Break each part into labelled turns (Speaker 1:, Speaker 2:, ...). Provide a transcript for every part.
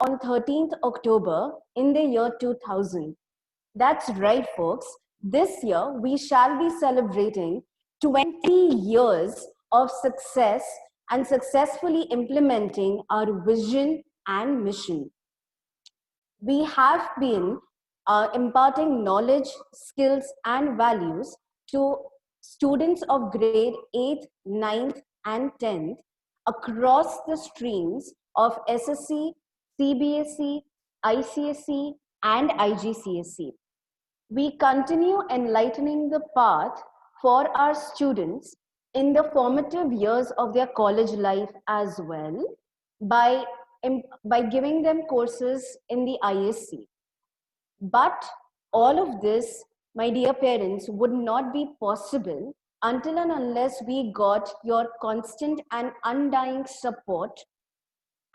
Speaker 1: on 13th October in the year 2000. That's right, folks. This year, we shall be celebrating 20 years of success and successfully implementing our vision and mission. We have been imparting knowledge, skills, and values to students of grade 8th, 9th, and 10th across the streams of SSC, CBSE, ICSE, and IGCSE. We continue enlightening the path for our students in the formative years of their college life as well by, by giving them courses in the ISC. But all of this, my dear parents, would not be possible until and unless we got your constant and undying support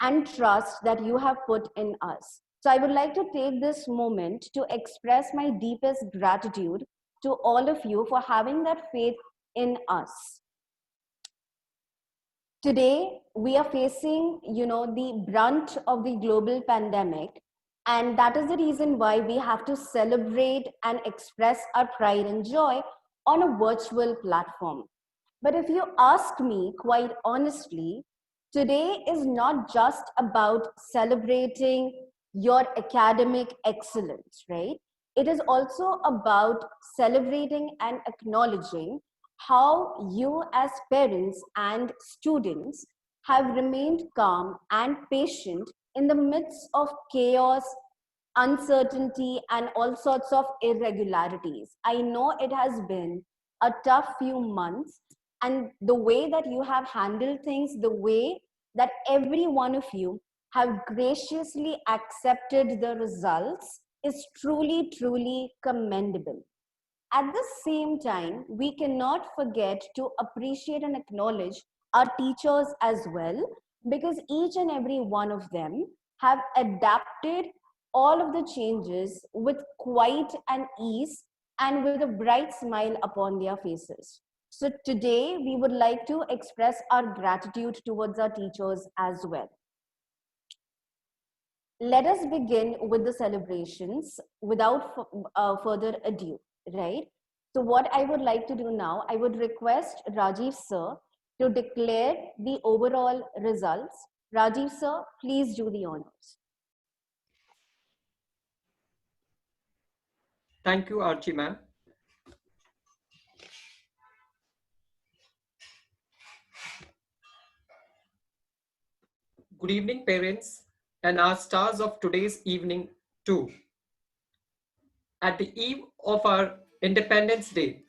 Speaker 1: and trust that you have put in us. So I would like to take this moment to express my deepest gratitude to all of you for having that faith in us. Today, we are facing, the brunt of the global pandemic, and that is the reason why we have to celebrate and express our pride and joy on a virtual platform. But if you ask me quite honestly, today is not just about celebrating your academic excellence, right? It is also about celebrating and acknowledging how you as parents and students have remained calm and patient in the midst of chaos, uncertainty, and all sorts of irregularities. I know it has been a tough few months, and the way that you have handled things, the way that every one of you have graciously accepted the results is truly, truly commendable. At the same time, we cannot forget to appreciate and acknowledge our teachers as well, because each and every one of them have adapted all of the changes with quite an ease and with a bright smile upon their faces. So today, we would like to express our gratitude towards our teachers as well. Let us begin with the celebrations without further ado, right? So what I would like to do now, I would request Rajiv sir to declare the overall results. Rajiv sir, please do the honors.
Speaker 2: Thank you, Archie ma'am. Good evening, parents, and our stars of today's evening too. At the eve of our Independence Day,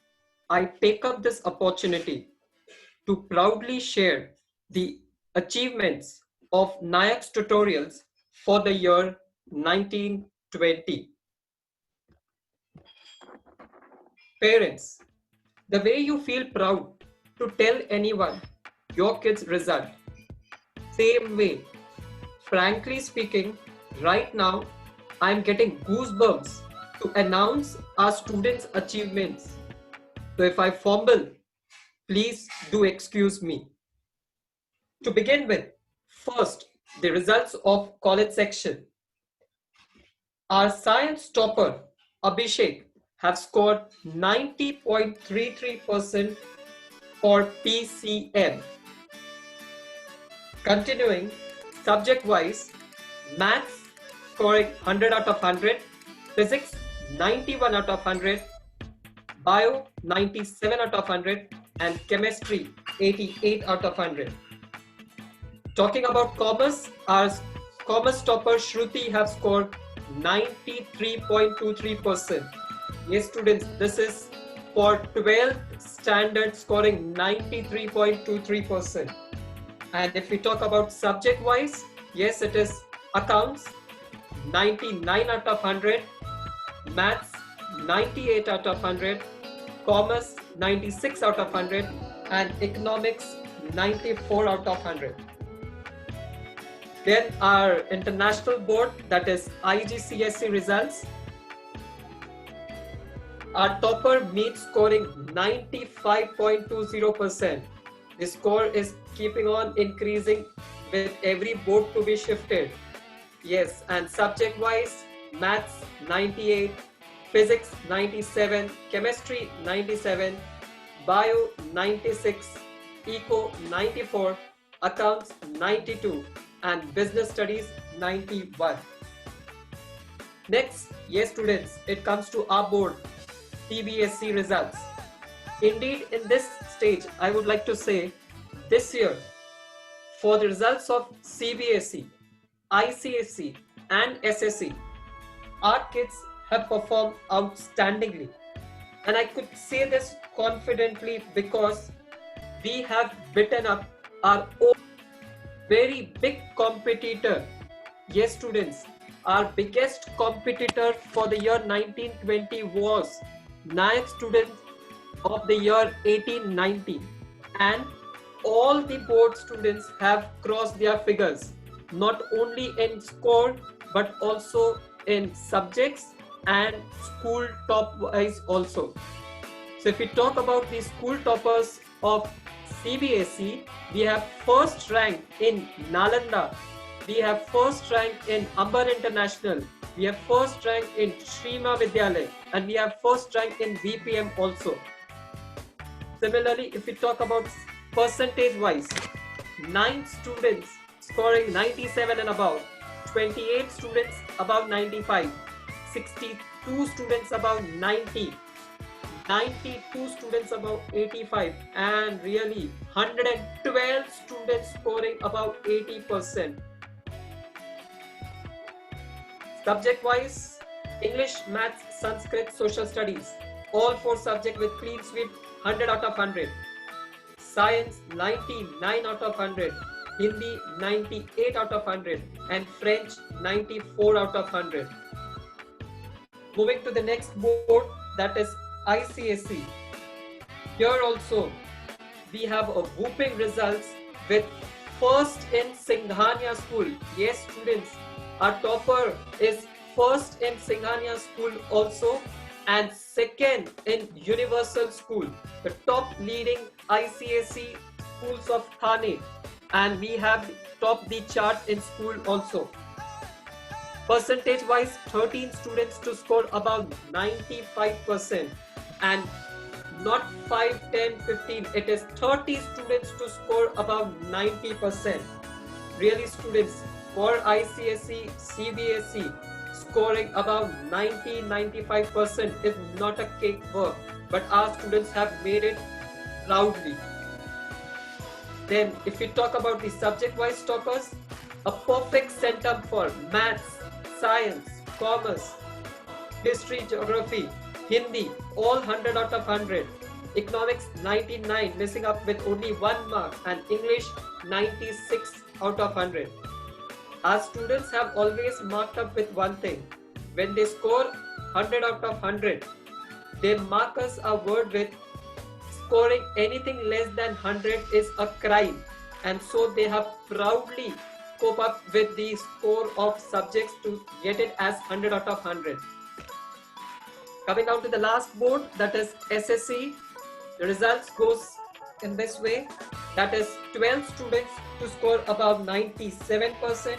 Speaker 2: I take up this opportunity to proudly share the achievements of NIACS tutorials for the year 1920. Parents, the way you feel proud to tell anyone your kid's result, same way, frankly speaking, right now, I'm getting goosebumps to announce our students' achievements. So if I fumble, please do excuse me. To begin with, first, the results of college section. Our science topper, Abhishek, have scored 90.33% for PCM. Continuing, subject-wise, maths scoring 100 out of 100, physics 91 out of 100, bio 97 out of 100, and chemistry 88 out of 100. Talking about commerce, our commerce topper Shruti have scored 93.23%. Yes, students, this is for 12th standard scoring 93.23%. And if we talk about subject-wise, yes, it is accounts 99 out of 100, maths 98 out of 100, commerce 96 out of 100, and economics 94 out of 100. Then our international board, that is IGCSE results. Our topper meets scoring 95.20%. The score is keeping on increasing with every board to be shifted. Yes, and subject wise, maths 98, physics 97, chemistry 97, bio 96, eco 94, accounts 92, and business studies 91. Next, yes students, it comes to our board, CBSE results. Indeed, in this stage, I would like to say, this year, for the results of CBSE, ICSE and SSE, our kids have performed outstandingly. And I could say this confidently because we have beaten up our own very big competitor. Yes, students, our biggest competitor for the year 1920 was NIAC student of the year 1819. And all the board students have crossed their figures, not only in score, but also in subjects and school top wise also. So if we talk about the school toppers of CBSE, we have first rank in Nalanda, we have first rank in Amber International, we have first rank in Shrima Vidyalaya, and we have first rank in VPM also. Similarly, if we talk about percentage wise, 9 students scoring 97 and above, 28 students above 95, 62 students above 90, 92 students above 85, and really 112 students scoring above 80%. Subject wise, English, Maths, Sanskrit, Social Studies, all 4 subjects with clean sweep, 100 out of 100. Science 99 out of 100, Hindi 98 out of 100, and French 94 out of 100. Moving to the next board, that is ICSE. Here also we have a whooping results with first in Singhania school. Yes students, our topper is first in Singhania school also, and second in Universal School, the top leading ICSE schools of Thane, and we have topped the chart in school also. Percentage wise, 13 students to score above 95%, and not 5, 10, 15, it is 30 students to score above 90%. Really students, for ICSE, CBSE, scoring above 90-95% is not a cakewalk, but our students have made it proudly. Then if we talk about the subject wise toppers, a perfect centum for maths, science, commerce, history, geography, Hindi, all 100 out of 100, economics 99, missing up with only 1 mark, and English 96 out of 100. Our students have always marked up with one thing. When they score 100 out of 100, they mark us a word with scoring anything less than 100 is a crime. And so they have proudly cope up with the score of subjects to get it as 100 out of 100. Coming down to the last board, that is SSE, the results goes in this way. That is 12 students to score above 97%,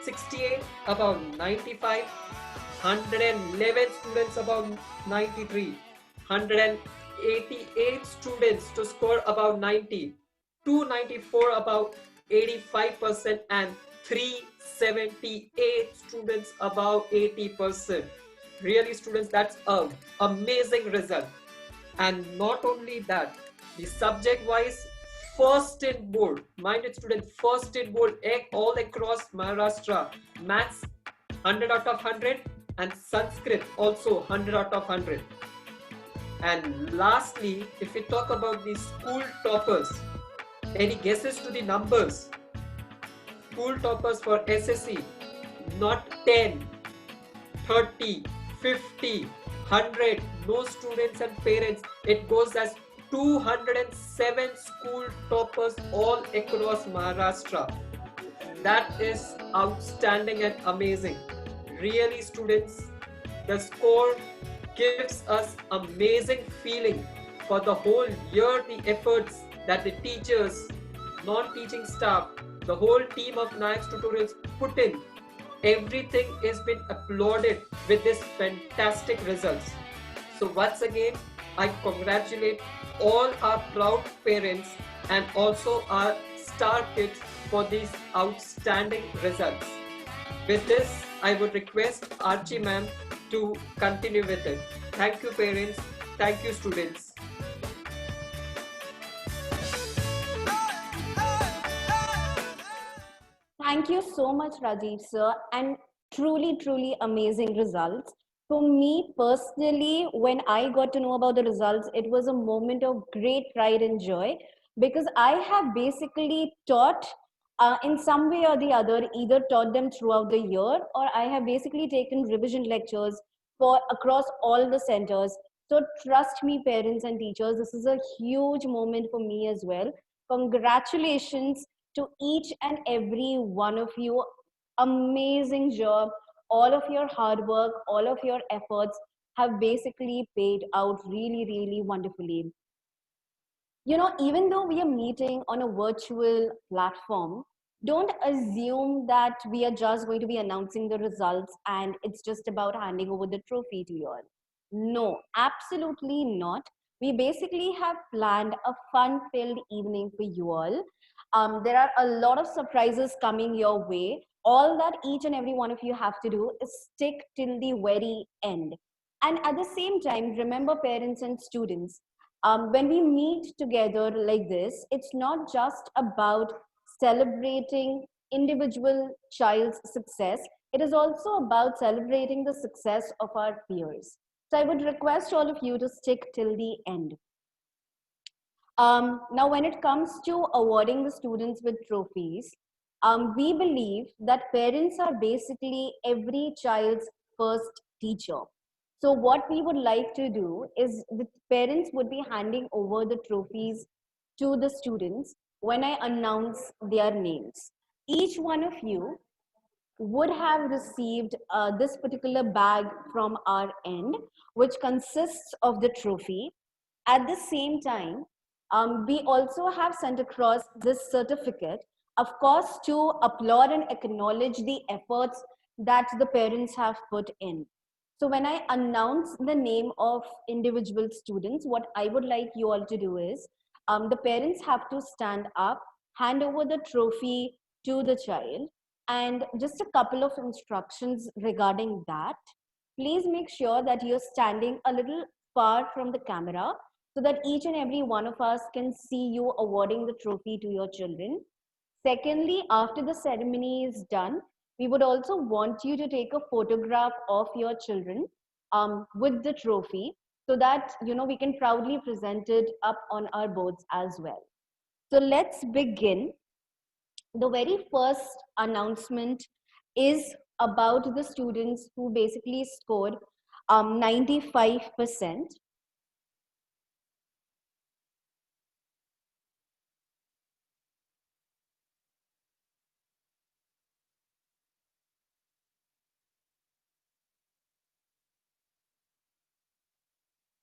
Speaker 2: 68 above 95, 111 students above 93, 188 students to score above 90, 294 above 85%, and 378 students above 80%. Really students, that's an amazing result. And not only that, the subject wise, first in board, minded student, first in board all across Maharashtra, maths 100 out of 100, and Sanskrit also 100 out of 100. And lastly, if we talk about the school toppers, any guesses to the numbers? School toppers for SSE, not 10, 30, 50, 100, no students and parents. It goes as 207 school toppers all across Maharashtra. That is outstanding and amazing. Really students, the score gives us amazing feeling for the whole year, the efforts that the teachers, non-teaching staff, the whole team of NIAC tutorials put in Everything is been applauded with this fantastic results. So once again, I congratulate all our proud parents and also our star kids for these outstanding results. With this, I would request Archie ma'am to continue with it. Thank you parents, thank you students.
Speaker 1: Thank you so much, Rajiv sir, and truly, truly amazing results. For me personally, when I got to know about the results, it was a moment of great pride and joy because I have basically taught in some way or the other, either taught them throughout the year or I have basically taken revision lectures for across all the centers. So trust me, parents and teachers, this is a huge moment for me as well. Congratulations to each and every one of you. Amazing job. All of your hard work, all of your efforts have basically paid out really, really wonderfully. You know, even though we are meeting on a virtual platform, don't assume that we are just going to be announcing the results and it's just about handing over the trophy to you all. No, absolutely not. We basically have planned a fun filled evening for you all. There are a lot of surprises coming your way. All that each and every one of you have to do is stick till the very end. And at the same time, remember, parents and students, when we meet together like this, it's not just about celebrating individual child's success, it is also about celebrating the success of our peers. So I would request all of you to stick till the end. Now, when it comes to awarding the students with trophies, we believe that parents are basically every child's first teacher. So, what we would like to do is the parents would be handing over the trophies to the students when I announce their names. Each one of you would have received this particular bag from our end, which consists of the trophy. At the same time, we also have sent across this certificate, of course, to applaud and acknowledge the efforts that the parents have put in. So when I announce the name of individual students, what I would like you all to do is, the parents have to stand up, hand over the trophy to the child, and just a couple of instructions regarding that. Please make sure that you're standing a little far from the camera so that each and every one of us can see you awarding the trophy to your children. Secondly, after the ceremony is done, we would also want you to take a photograph of your children with the trophy so that we can proudly present it up on our boards as well. So let's begin. The very first announcement is about the students who basically scored 95%.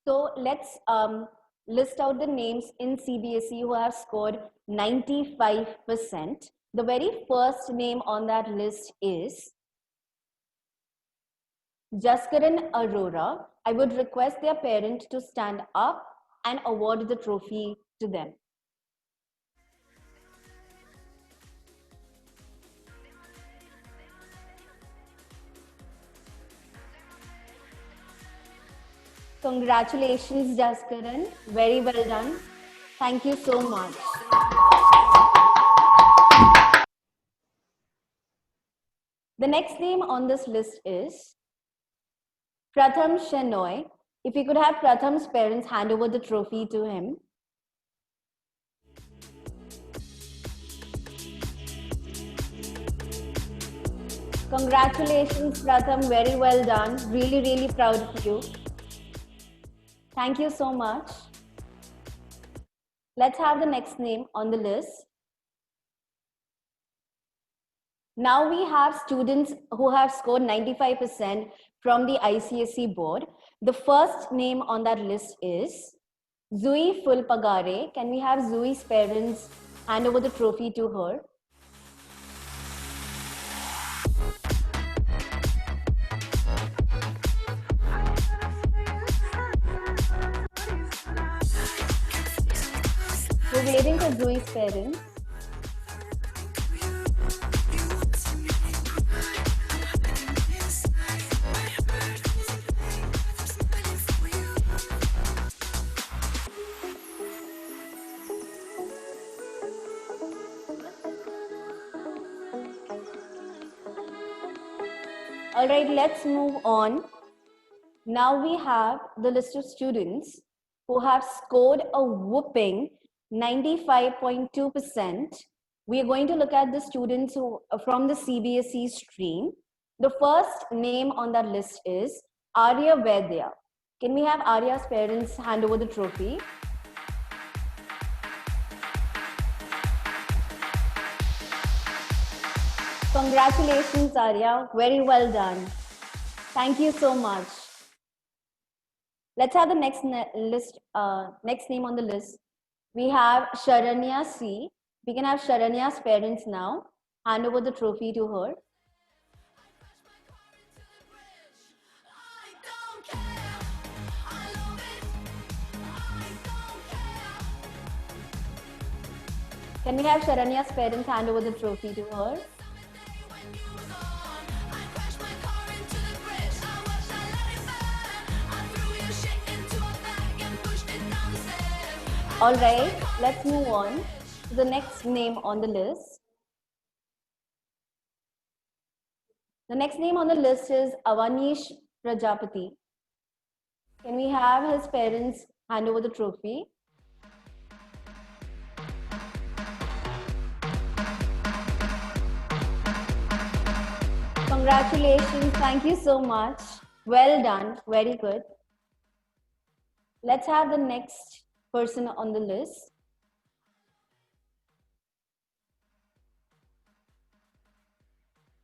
Speaker 1: So let's list out the names in CBSE who have scored 95%. The very first name on that list is Jaskaran Arora. I would request their parent to stand up and award the trophy to them. Congratulations, Jaskaran. Very well done. Thank you so much. The next name on this list is Pratham Shenoy. If we could have Pratham's parents hand over the trophy to him. Congratulations, Pratham. Very well done. Really, really proud of you. Thank you so much. Let's have the next name on the list. Now we have students who have scored 95% from the ICSE board. The first name on that list is Zui Fulpagare. Can we have Zui's parents hand over the trophy to her? we're waiting for Zoe's parents. All right, let's move on. Now we have the list of students who have scored a whooping 95.2%. We are going to look at the students who from the CBSE stream. The first name on that list is Arya Vaidya. Can we have Arya's parents hand over the trophy? Congratulations, Arya. Very well done. Thank you so much. Let's have the next next name on the list. We have Sharanya C. We can have Sharanya's parents now. Hand over the trophy to her. Can we have Sharanya's parents hand over the trophy to her? All right, let's move on to the next name on the list. The next name on the list is Avanish Prajapati. Can we have his parents hand over the trophy? Congratulations, thank you so much. Well done, very good. Let's have the next person on the list.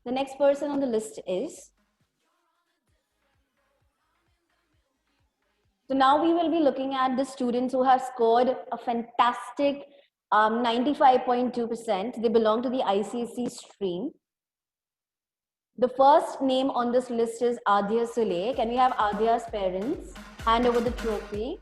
Speaker 1: The next person on the list is. So now we will be looking at the students who have scored a fantastic 95.2%. They belong to the ICSE stream. The first name on this list is Adya Sule. Can we have Adya's parents hand over the trophy?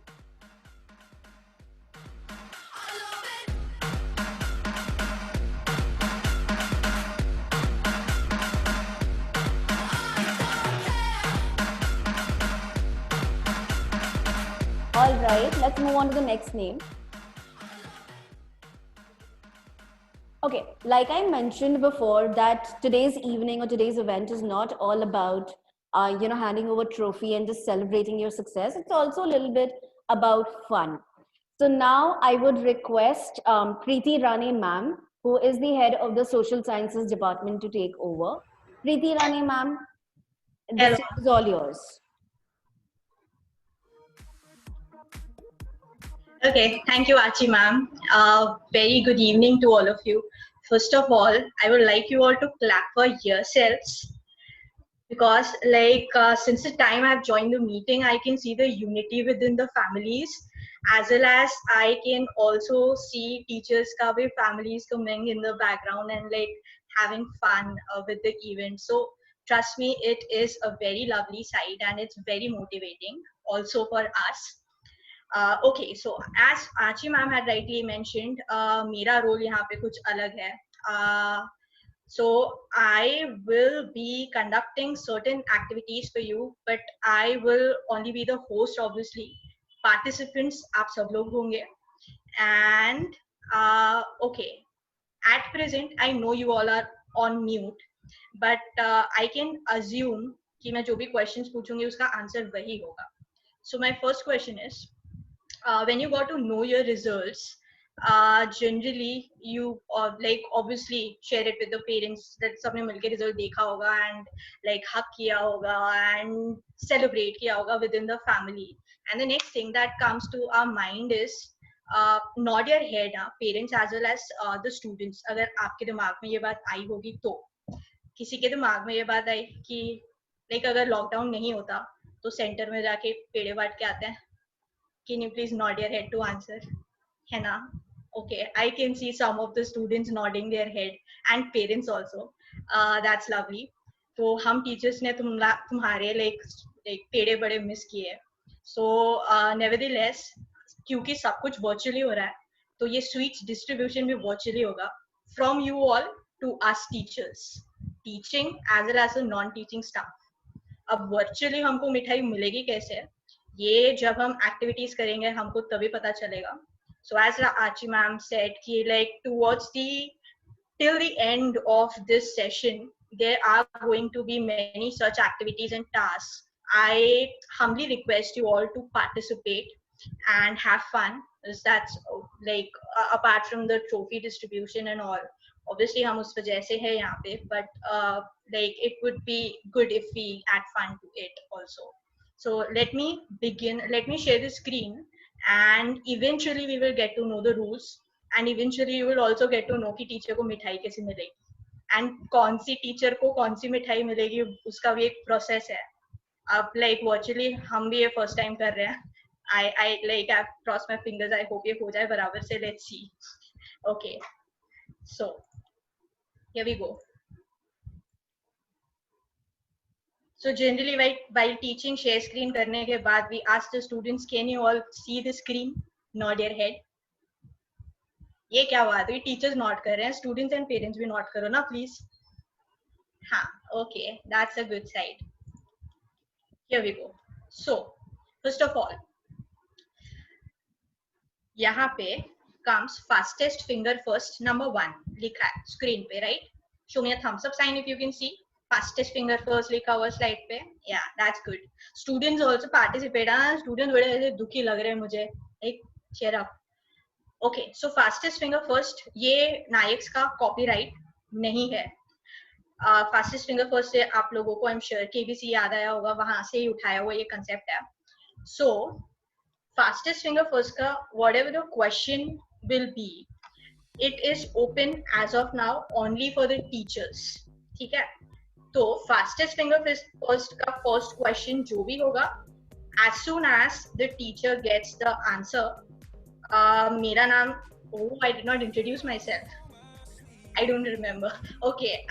Speaker 1: All right, let's move on to the next name. Okay, like I mentioned before, that today's evening or today's event is not all about, handing over trophy and just celebrating your success. It's also a little bit about fun. So now I would request Preeti Rane ma'am, who is the head of the Social Sciences Department, to take over. Preeti Rane ma'am, the stage is all yours.
Speaker 3: Okay, thank you, Achi ma'am. Very good evening to all of you. First of all, I would like you all to clap for yourselves because since the time I've joined the meeting, I can see the unity within the families, as well as I can also see teachers ka bhi families coming in the background and having fun with the event. So trust me, it is a very lovely sight and it's very motivating also for us. Okay, so as Achi ma'am had rightly mentioned, मेरा role यहाँ पे कुछ अलग है. So I will be conducting certain activities for you, but I will only be the host, obviously. Participants आप सब लोग होंगे. And okay, at present I know you all are on mute, but I can assume कि मैं जो भी questions पूछूंगी उसका answer वही होगा. So my first question is, when you got to know your results, generally you obviously share it with the parents that सबने मिलके result देखा होगा and hug किया होगा and celebrate किया होगा within the family. And the next thing that comes to our mind is nod your head, parents as well as the students. अगर आपके दिमाग में ये बात आई होगी तो किसी के दिमाग में ये बात आई कि अगर लॉकडाउन नहीं होता तो सेंटर में जाके पेड़े बांट के आते हैं. Can you please nod your head to answer? है ना? Okay, I can see some of the students nodding their head and parents also. That's lovely. तो हम teachers ने तुम्हारे पेड़े बड़े miss किए. So nevertheless, क्योंकि सब कुछ virtually हो रहा है, तो ये स्वीट्स डिस्ट्रीब्यूशन भी वर्चुअली होगा from you all to us teachers, teaching as well as a non teaching staff. अब वर्चुअली हमको मिठाई मिलेगी कैसे, ये जब हम एक्टिविटीज करेंगे हमको तभी पता चलेगा। सो एज आची मैम सेड कि like towards the till the end of this session there are going to be many such activities and tasks. I humbly request you all to participate and have fun, because that's like apart from the trophy distribution and all, obviously hum us wajah se hai yahan pe, but like it would be good if we add fun to it also. So let me begin, let me share the screen, and eventually we will get to know the rules, and eventually you will also get to know कि teacher को मिठाई कैसे मिलेगी and कौन सी teacher को कौन सी मिठाई मिलेगी, उसका भी एक प्रोसेस है। अब लाइक वर्चुअली हम भी ये फर्स्ट टाइम कर रहे हैं, I like I cross my fingers, I hope ये हो जाए बराबर से, let's see. Okay, so here we go. So generally while teaching share screen करने के बाद we ask the students, can you all see the screen? Nod your head. ये क्या बात हुई, टीचर्स नोट कर रहे हैं, स्टूडेंट्स एंड पेरेंट्स भी नोट करो ना प्लीज। हाँ, okay, that's a good side. Here we go. So first of all यहाँ पे comes fastest finger first, number 1 लिखा है स्क्रीन पे, right? Show me a thumbs up sign if you can see fastest finger first लिखा हुआ slide पे। Yeah that's good. Students also participate. Students बड़े ऐसे दुखी लग रहे हैं मुझे, एक cheer up. Okay, so fastest finger first ये नायक्स का कॉपीराइट नहीं है। फास्टेस्ट फिंगर फर्स्ट से आप लोगों को आई एम श्योर केबीसी याद आया होगा, वहां से ही उठाया हुआ ये कंसेप्ट है। सो फास्टेस्ट फिंगर फर्स्ट का whatever the question will be, it is open as of now only for the teachers, ठीक है? तो फास्टेस्ट फिंगर फर्स्ट का फर्स्ट क्वेश्चन जो भी होगा, as soon as the teacher gets the answer, मेरा नाम, oh, I did not introduce myself. I don't remember. Okay,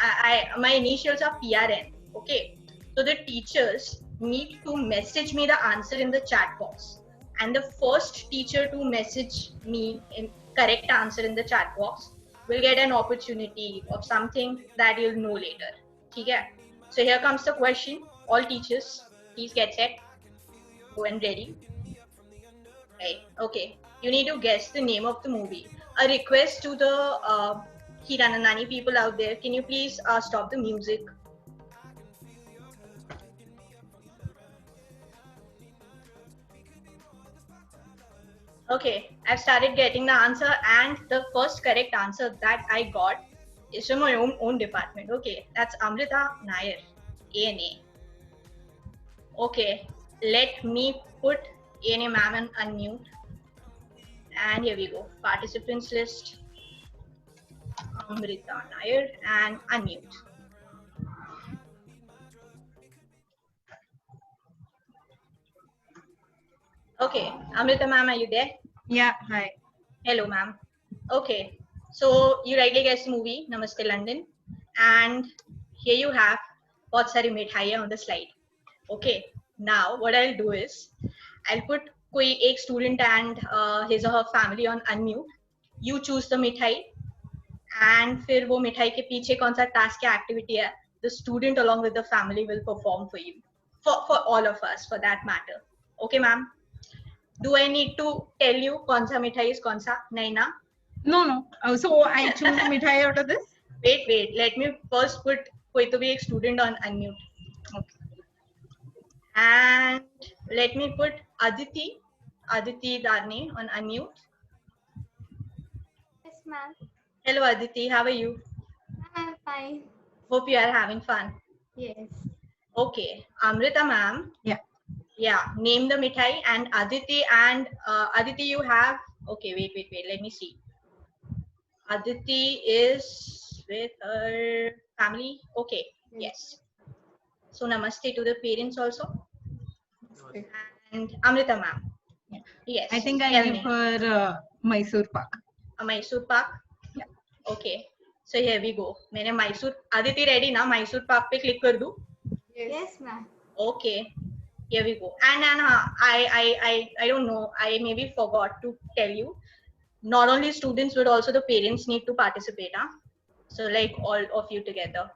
Speaker 3: my initials are PRN. Okay, so the teachers need to message me the answer in the chat box, and the first teacher to message me in correct answer in the chat box will get an opportunity of something that you'll know later. Okay, so here comes the question. All teachers, please get set, go and ready. Okay, you need to guess the name of the movie. A request to the Hiranandani people out there, can you please stop the music? Okay, I've started getting the answer, and the first correct answer that I got is from my own department. Okay, that's Amrita Nair, ANA. Okay, let me put ANA ma'am and unmute. And here we go, participants list, Amrita Nair, and unmute. Okay, Amrita ma'am, are you there?
Speaker 4: Yeah, hi.
Speaker 3: Hello ma'am. Okay, so you rightly guessed the movie Namaste London, and here you have बहुत सारी मिठाइयाँ on the slide. Okay, now what I'll do is I'll put कोई एक student and his or her family on unmute. You choose the मिठाई, and फिर वो मिठाई के पीछे कौन सा task या activity है, the student along with the family will perform for you, for all of us for that matter. Okay ma'am, do I need to tell you कौन सा मिठाई is कौन सा? नहीं ना?
Speaker 4: No. So I choose a mithai out of this?
Speaker 3: Wait, let me first put कोई तो भी एक student on unmute.
Speaker 4: Okay.
Speaker 3: And let me put Aditi Darni on unmute.
Speaker 5: Yes, ma'am.
Speaker 3: Hello Aditi, how are you?
Speaker 5: I'm fine.
Speaker 3: Hope you are having fun.
Speaker 5: Yes.
Speaker 3: Okay, Amrita ma'am. Yeah, name the mithai, and Aditi you have, okay, wait, let me see. Aditi is with her family. Okay, yes. So namaste to the parents also.
Speaker 4: Okay.
Speaker 3: And Amrita ma'am.
Speaker 4: Yeah.
Speaker 3: Yes.
Speaker 4: I think I
Speaker 3: tell
Speaker 4: am
Speaker 3: me.
Speaker 4: for Mysore Pak.
Speaker 3: A Mysore Pak?
Speaker 4: Yeah.
Speaker 3: Okay. So here we go. मैंने Mysore, Aditi ready ना? Mysore Pak पे click कर दूँ?
Speaker 5: Yes, ma'am.
Speaker 3: Okay. Here we go. And I don't know, I maybe forgot to tell you. not only students but also the parents need to participate. Huh? So like all of you together.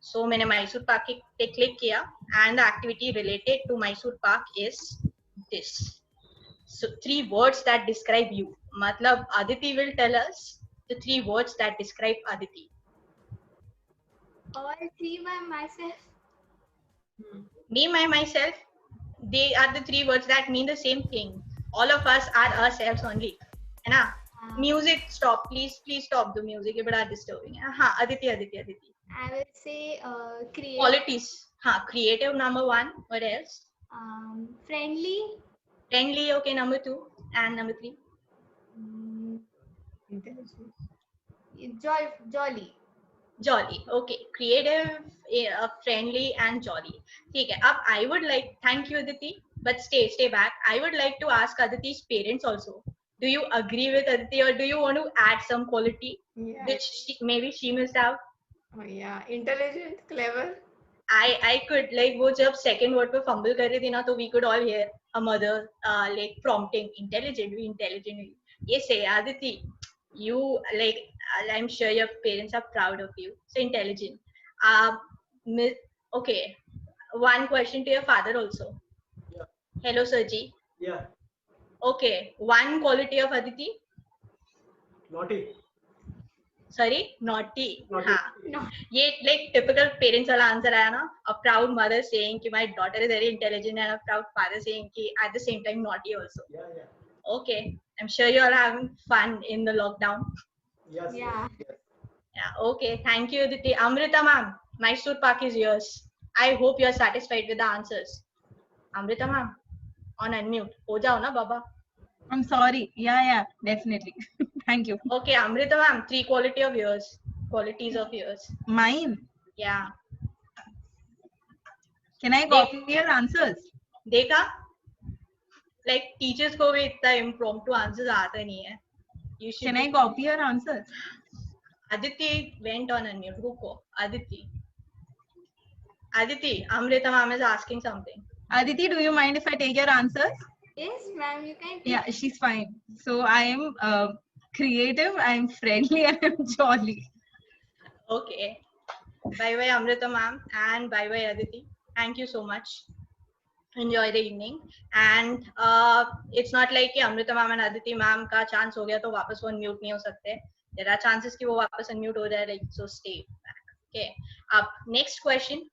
Speaker 3: So मैंने Mysore Park पे click किया and the activity related to Mysore Park is this. So 3 words that describe you. मतलब Aditi will tell us the 3 words that describe Aditi.
Speaker 5: All 3 by myself.
Speaker 3: Me, myself, they are the 3 words that mean the same thing. All of us are ourselves only. है ना? Music, stop. Please stop the music. ये बड़ा disturbing है. हाँ, Aditi.
Speaker 5: I will say creative.
Speaker 3: Qualities. हाँ, creative number 1. What else?
Speaker 5: Friendly.
Speaker 3: Friendly, okay, number 2. And number 3?
Speaker 5: Jolly.
Speaker 3: Jolly, okay. Creative, friendly and jolly. ठीक है. अब I would like, thank you Aditi, but stay back. I would like to ask Aditi's parents also. Do you agree with Aditi or do you want to add some quality which maybe she must have?
Speaker 6: Oh yeah, intelligent, clever.
Speaker 3: I could like वो जब second word पे fumble कर रही थी ना तो we could all hear a mother like prompting intelligently. Yes, Aditi, you like I'm sure your parents are proud of you. So intelligent. Okay, one question to your father also.
Speaker 7: Yeah.
Speaker 3: Hello, Sirji.
Speaker 7: Yeah.
Speaker 3: Okay, one quality of Aditi.
Speaker 7: Naughty.
Speaker 3: Sorry, naughty.
Speaker 7: Naughty.
Speaker 3: हाँ.
Speaker 5: No.
Speaker 3: ये like typical parents वाला answer आया ना. A proud mother saying कि my daughter is very intelligent and a proud father saying कि at the same time naughty also.
Speaker 7: Yeah.
Speaker 3: Okay, I'm sure you all are having fun in the lockdown.
Speaker 7: Yes.
Speaker 5: Yeah.
Speaker 7: Yes.
Speaker 3: Yeah, okay. Thank you, Aditi. Amrita ma'am, Mysore Park is yours. I hope you are satisfied with the answers. Amrita ma'am, on unmute. हो जाओ ना बाबा.
Speaker 4: I'm sorry. Yeah, definitely. Thank you.
Speaker 3: Okay, Amrita ma'am, 3 qualities of yours.
Speaker 4: Mine.
Speaker 3: Yeah.
Speaker 4: Can I copy your answers?
Speaker 3: देखा? Like teachers को भी इतना impromptu answers आता नहीं है. You should.
Speaker 4: Can I copy your answers?
Speaker 3: Aditi went on unmute. Ruko. Aditi, Amrita ma'am is asking something.
Speaker 4: Aditi, do you mind if I take your answers?
Speaker 5: Yes, ma'am, you can.
Speaker 4: Yeah, she's fine. So I am creative, I'm friendly, and I'm jolly.
Speaker 3: Okay. Bye Amrita ma'am and bye Aditi. Thank you so much. Enjoy the evening. And it's not like कि Amrita ma'am and Aditi ma'am का chance हो गया तो वापस वो unmute नहीं हो सकते. There are chances कि वो वापस unmute हो जाए, like so stay back. Okay. अब next question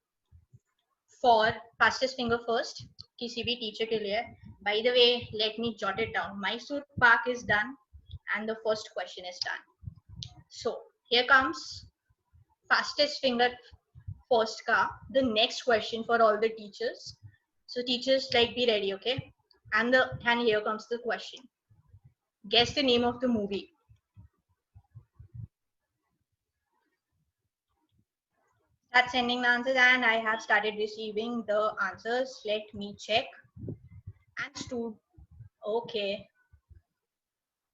Speaker 3: for fastest finger first. किसी भी teacher के लिए. By the way, let me jot it down. Mysore Park is done and the first question is done. So here comes fastest finger first ka the next question for all the teachers. So teachers, like, be ready, okay? And here comes the question. Guess the name of the movie. Start sending the answers and I have started receiving the answers. Let me check. And okay.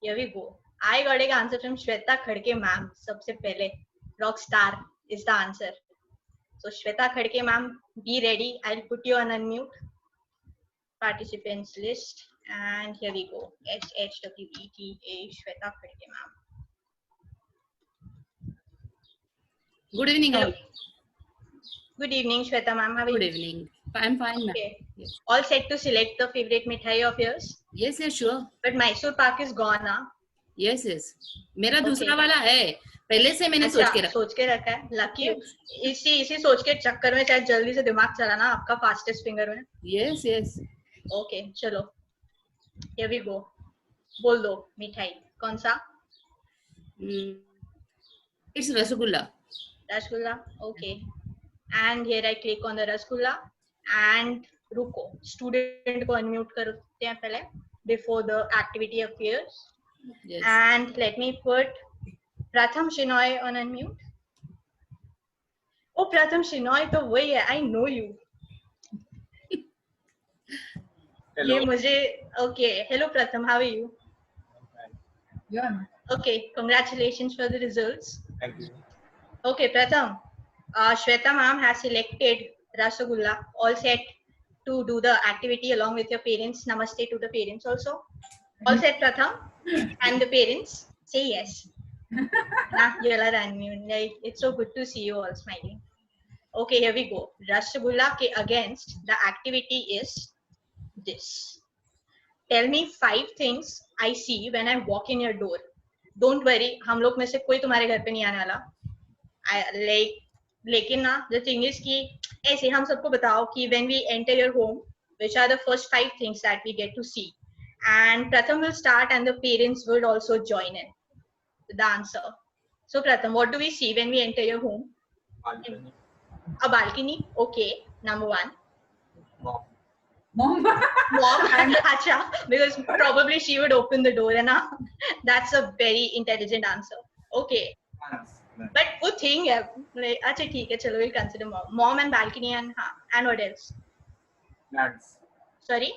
Speaker 3: Here we go. I got an answer from Shweta Khadke ma'am. सबसे पहले Rockstar is the answer. So Shweta Khadke ma'am, be ready. I'll put you on unmute. Participants list and here we go. SHWETA Shweta Khadke ma'am.
Speaker 8: Good evening.
Speaker 3: Hello. Good evening, Shweta ma'am. How are you?
Speaker 8: Good evening. I'm fine, ma'am.
Speaker 3: Okay.
Speaker 8: Yes.
Speaker 3: All set to select the favorite mithai of yours?
Speaker 8: Yes, sure.
Speaker 3: But Mysore Park is gone, huh?
Speaker 8: Yes. मेरा दूसरा वाला है. पहले से मैंने
Speaker 3: सोच के रखा है. Lucky you. इसी सोच के चक्कर में शायद जल्दी से दिमाग चला ना आपका fastest finger में.
Speaker 8: Yes.
Speaker 3: Okay, चलो. Here we go. बोल दो मिठाई. कौन सा?
Speaker 8: It's rasgulla.
Speaker 3: Rasgulla. Okay. And here I click on the rasgulla and रुको. Student को unmute करते हैं पहले before the activity appears.
Speaker 8: Yes.
Speaker 3: And let me put Pratham Shinoy on unmute. Oh, Pratham Shinoy तो वही है. I know you.
Speaker 7: Hello.
Speaker 3: ये मुझे okay. Hello Pratham, how are you?
Speaker 4: Yeah.
Speaker 3: Okay, congratulations for the results.
Speaker 7: Thank you.
Speaker 3: Okay, Pratham. Shweta ma'am has selected Rasgulla. All set to do the activity along with your parents. Namaste to the parents also. All set, Pratham. And the parents say yes. Nah, you are unmute. Like, it's so good to see you all smiling. Okay, here we go. Rasgulla ke against the activity is this. Tell me 5 things I see when I walk in your door. Don't worry, हम लोग में से कोई तुम्हारे घर पे नहीं आने वाला. लेकिन ना the thing is कि ऐसे हम सबको बताओ कि when we enter your home, which are the first 5 things that we get to see. And Pratham will start and the parents will also join in with the answer. So Pratham, what do we see when we enter your home?
Speaker 7: Balcony.
Speaker 3: A balcony. Okay, number 1.
Speaker 7: Mom.
Speaker 4: Mom.
Speaker 3: Mom, acha, because probably she would open the door, and that's a very intelligent answer. Okay,
Speaker 7: Plants.
Speaker 3: but वो thing है, like, अच्छा ठीक है, चलो we'll consider mom and balcony and हाँ, and what else?
Speaker 7: Plants.
Speaker 3: Sorry,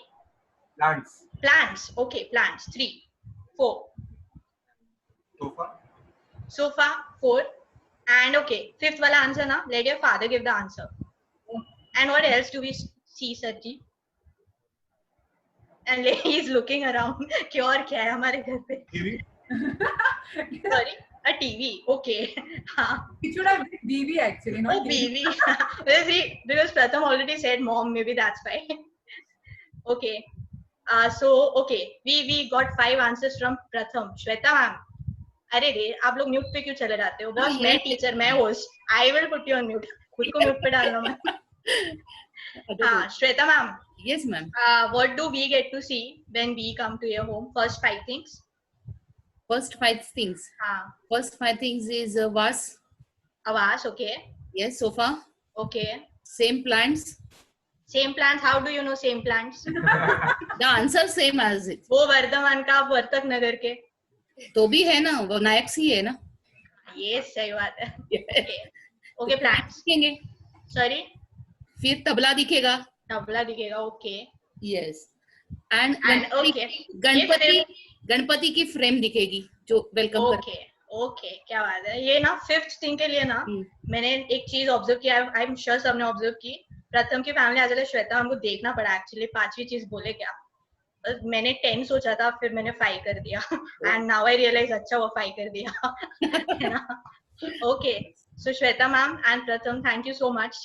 Speaker 7: Plants.
Speaker 3: plants. Okay, plants. 3, 4.
Speaker 7: Sofa.
Speaker 3: Sofa 4, and okay, 5th वाला answer ना. Let your father give the answer. And what else do we see, Sarji? And he's looking around. कि और क्या है हमारे घर पे?
Speaker 7: TV.
Speaker 3: Sorry, a TV. Okay. हाँ.
Speaker 4: It should have been BB actually, not
Speaker 3: Oh,
Speaker 4: TV.
Speaker 3: baby. Because Pratham already said mom, maybe that's why. Okay. So, okay. We got 5 answers from Pratham. Shweta ma'am. अरे रे, आप लोग mute पे क्यों चले जाते हो? बॉस, मैं टीचर, मैं host. I will put you on mute. खुद को म्यूट पे डालना मैं. हाँ, Shweta ma'am.
Speaker 8: Yes, ma'am.
Speaker 3: What do we get to see when we come to your home? First 5 things.
Speaker 8: First 5 things. First 5 things is vase.
Speaker 3: A vase, okay.
Speaker 8: Yes, sofa.
Speaker 3: Okay.
Speaker 8: Same plants.
Speaker 3: Same plants. How do you know same plants?
Speaker 8: The answer same as it.
Speaker 3: वो वर्धमान का, वर्तक नगर के.
Speaker 8: तो भी है ना, वो नायक सी है ना.
Speaker 3: ये सही बात है. Okay, plants.
Speaker 8: दिखेंगे.
Speaker 3: Sorry.
Speaker 8: फिर तबला दिखेगा.
Speaker 3: तबला दिखेगा. Okay.
Speaker 8: Yes. And
Speaker 3: okay.
Speaker 8: Ganpati की फ्रेम दिखेगी जो वेलकम कर.
Speaker 3: Okay. Okay, क्या बात है. ये ना 5th थिंग के लिए ना मैंने एक चीज ऑब्जर्व किया. आई एम श्योर सबने ऑब्जर्व की. प्रथम की फैमिली आ जाए, श्वेता हमको देखना पड़ा एक्चुअली. 5वीं चीज बोले क्या. मैंने 10 सोचा था, फिर मैंने 5 कर दिया. एंड नाउ आई रियलाइज अच्छा वो 5 कर दिया. Okay, so Shweta ma'am and Pratham, thank you so much.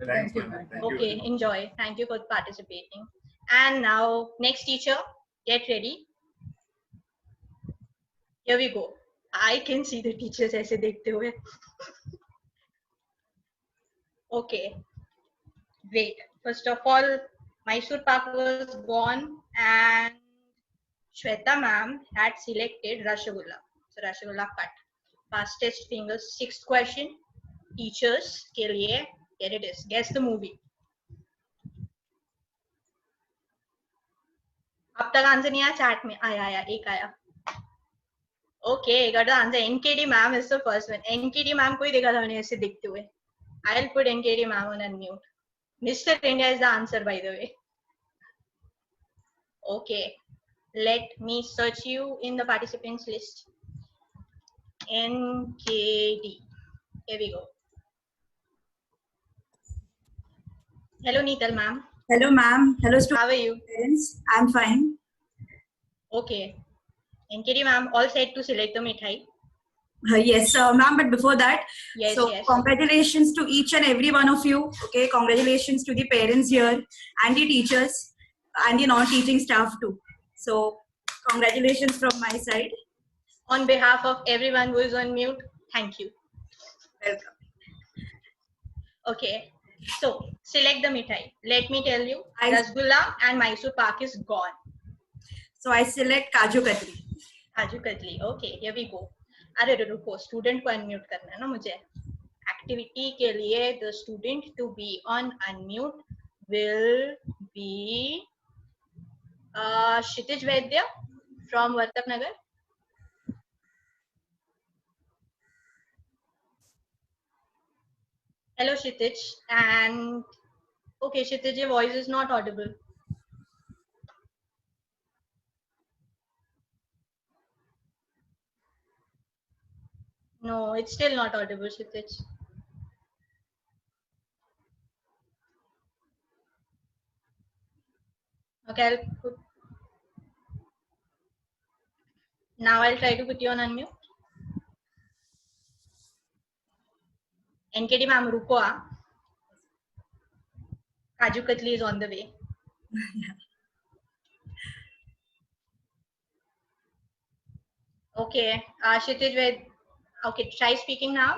Speaker 7: Thank you.
Speaker 3: Okay, enjoy. Thank you for participating. And now next teacher, get ready. Here we go. I can see the teachers ऐसे देखते हुए. Okay, wait. First of all, Mysore Pak was gone and Shweta ma'am had selected Rasgulla. So Rasgulla cut. Fastest fingers. 6th question. Teachers के लिए, here it is. Guess the movie. अब तक answer नहीं आया. Chat में आया एक आया. Okay, got the answer. NKD ma'am is the first one. NKD ma'am को ही देखा था मैंने ऐसे देखते हुए. I'll put NKD ma'am on unmute. Mr. India is the answer, by the way. Okay, let me search you in the participants list. NKD. Here we go. Hello, Neetal ma'am.
Speaker 9: Hello, ma'am. Hello, students.
Speaker 3: How are you?
Speaker 9: Parents. I'm fine.
Speaker 3: Okay. NKD ma'am, all set to select the mithai?
Speaker 9: Yes, ma'am. But before that,
Speaker 3: Yes,
Speaker 9: so
Speaker 3: yes.
Speaker 9: congratulations to each and every one of you. Okay, congratulations to the parents here and the teachers and the non-teaching staff too. So, congratulations from my side.
Speaker 3: On behalf of everyone who is on mute, thank you.
Speaker 9: Welcome.
Speaker 3: Okay, so select the mithai. Let me tell you, Rasgulla and Mysore Pak is gone.
Speaker 9: So I select Kaju Katli.
Speaker 3: Kaju Katli. Okay, here we go. अरे रुको, student को unmute करना है ना मुझे. Activity के लिए the student to be on unmute will be Kshitij Vaidya from Vartak Nagar. Hello, Kshitij. And okay, Kshitij, your voice is not audible. No, it's still not audible, Kshitij. Okay, I'll put. Now I'll try to put you on unmute. NKD ma'am, रुको आ. Kaju Katli is on the way. Okay, Kshitij, okay, try speaking now.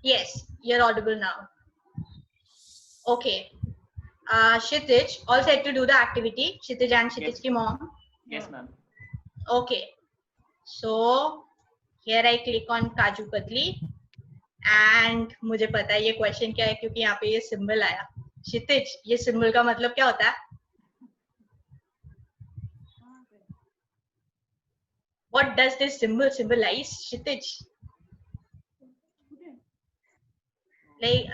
Speaker 3: Yes, you're audible now. Okay. Kshitij, all set to do the activity. Kshitij and Kshitij ki mom.
Speaker 10: Yes, ma'am.
Speaker 3: Okay. So here I click on Kaju Katli and मुझे पता है ये question क्या है क्योंकि यहाँ पे ये सिंबल आया. क्षितिज, ये सिंबल का मतलब क्या होता है? What does this symbol symbolize, Kshitij? Like,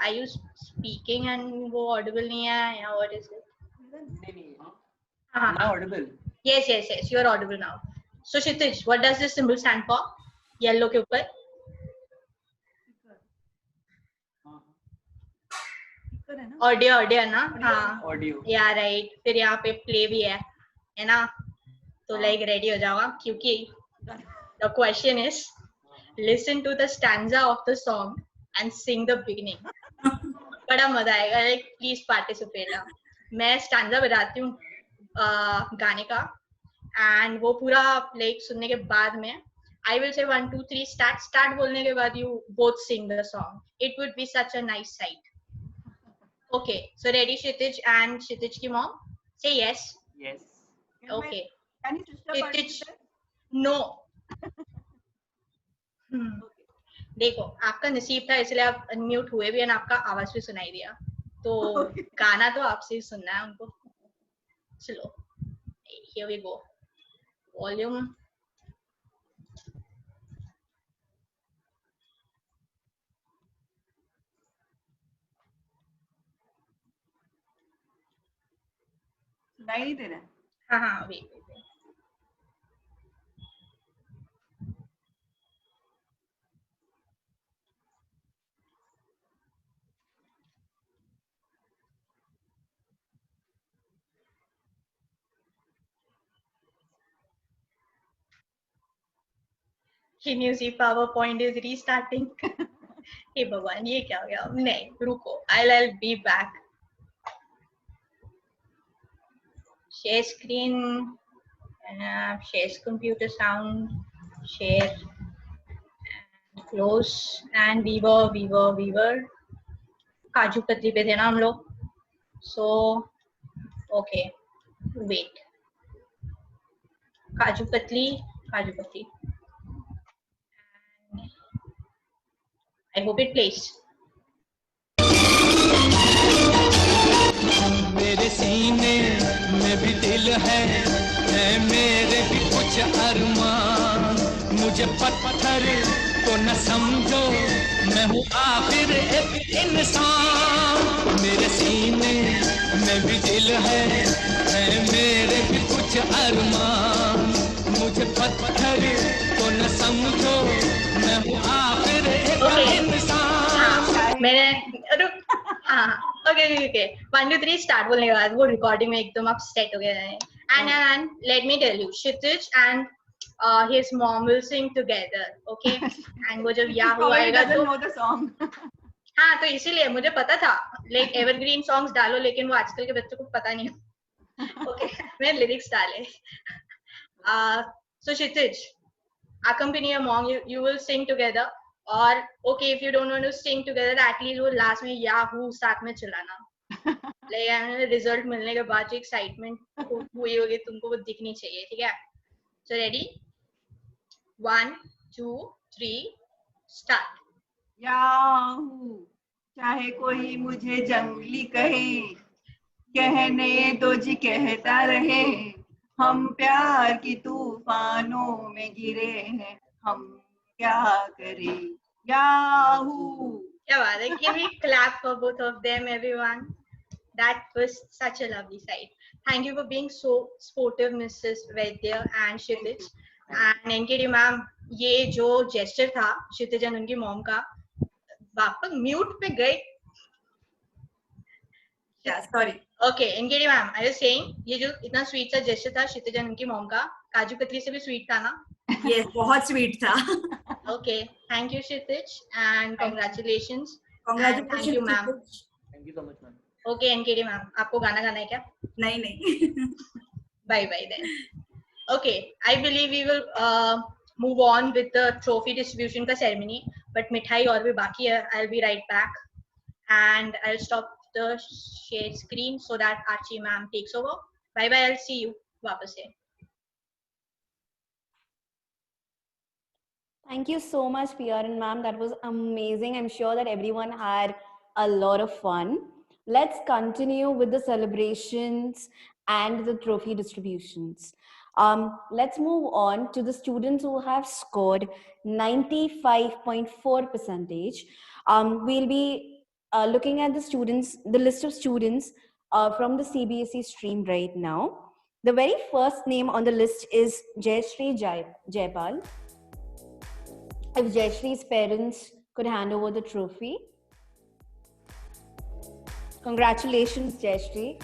Speaker 3: are you speaking and वो audible नहीं है या what is it?
Speaker 10: Now audible.
Speaker 3: Yes, yes, yes. You are audible now. So Kshitij, what does this symbol stand for? Yellow के ऊपर. Audio audio ना. हाँ
Speaker 10: audio.
Speaker 3: या right. फिर यहाँ पे प्ले भी है ना. तो लाइक रेडी हो जाओ क्योंकि the question is listen to the stanza of the song and sing the beginning. बड़ा मजा आएगा. Like please participate. मैं स्टैंजा बताती हूँ गाने का एंड वो पूरा लाइक सुनने के बाद में I will say 1 2 3 start बोलने के बाद you both sing the song. It would be such a nice sight. Okay, so ready Kshitij and Kshitij ki mom? Say yes.
Speaker 10: Yes.
Speaker 3: Okay.
Speaker 9: Can you sister
Speaker 3: Kshitij, no. देखो आपका नसीब था इसलिए आप unmute हुए भी और आपका आवाज भी सुनाई दिया. तो गाना तो आपसे ही सुनना है उनको. चलो, here we go. Volume.
Speaker 9: सुनाई नहीं दे रहा है.
Speaker 3: हाँ wait. Can you see PowerPoint is restarting? हे भगवान ये क्या हो गया? नहीं रुको. I'll be back. Share screen. Share computer sound. Share. And close. And Weaver. Kaju katli पे थे ना हम लोग. So okay. Wait. Kaju katli. I hope it plays.
Speaker 11: मेरे सीने में भी दिल है मेरे भी कुछ अरमान. मुझे पत्थर तो न समझो मैं हूँ आखिर एक इंसान. मेरे सीने में भी दिल है मेरे भी कुछ अरमान. मुझे पत्थर तो न समझो मैं हूँ आखिर एक इंसान.
Speaker 3: मैंने ओके 1 2 3 स्टार्ट बोलने के बाद वो रिकॉर्डिंग में एकदम आप सेट हो गए हैं. And let me tell you, Kshitij and his mom will sing together, okay? And वो जब याहू आएगा तो
Speaker 9: know the song.
Speaker 3: हाँ तो इसीलिए मुझे पता था लाइक एवरग्रीन सॉन्ग्स डालो लेकिन वो आजकल के बच्चों को पता नहीं. ओके मैं लिरिक्स डाले. So Kshitij, accompany your mom. You will sing together. और okay if you don't want to sing together at least वो लास्ट में याहू साथ में चलाना. लाइक रिजल्ट मिलने के बाद जो एक्साइटमेंट हुई होगी तुमको वो दिखनी चाहिए. ठीक है. So ready? 1 2 3 start.
Speaker 9: याहू चाहे कोई मुझे जंगली कहे कहने दो जी कहता रहे. हम प्यार की तूफानों में गिरे हैं हम क्या करें. याहू.
Speaker 3: क्या बात है. Give me clap for both of them everyone. That was such a lovely sight. Thank you for being so sportive Mrs. Vaidya and Kshitij. And NKD ma'am ये जो gesture था Kshitij and उनकी mom का वापस mute पे गए.
Speaker 9: Yeah, sorry.
Speaker 3: Okay, NKD ma'am, I was saying ये जो इतना स्वीट सा जेस्चर था क्षितिजन उनकी मॉम का, काजू कतली से भी स्वीट था ना?
Speaker 9: Yes, बहुत sweet था.
Speaker 3: Okay, thank you Kshitij and congratulations.
Speaker 9: Congratulations.
Speaker 3: And thank you ma'am.
Speaker 10: Thank you so much, ma'am.
Speaker 3: Okay NKD ma'am, आपको गाना गाना है क्या?
Speaker 9: नहीं.
Speaker 3: Bye bye then. Okay, I believe we will move on with the trophy distribution का ceremony, but मिठाई और भी बाकी है. I'll be right back, and I'll stop the share screen so that Archie ma'am takes over. Bye bye. I'll see you वापस से.
Speaker 1: Thank you so much, PRN ma'am. That was amazing. I'm sure that everyone had a lot of fun. Let's continue with the celebrations and the trophy distributions. Let's move on to the students who have scored 95.4 percentage. We'll be looking at the list of students from the CBSE stream right now. The very first name on the list is Jayashree Jaipal. If Jayashree's parents could hand over the trophy. Congratulations, Jayashree.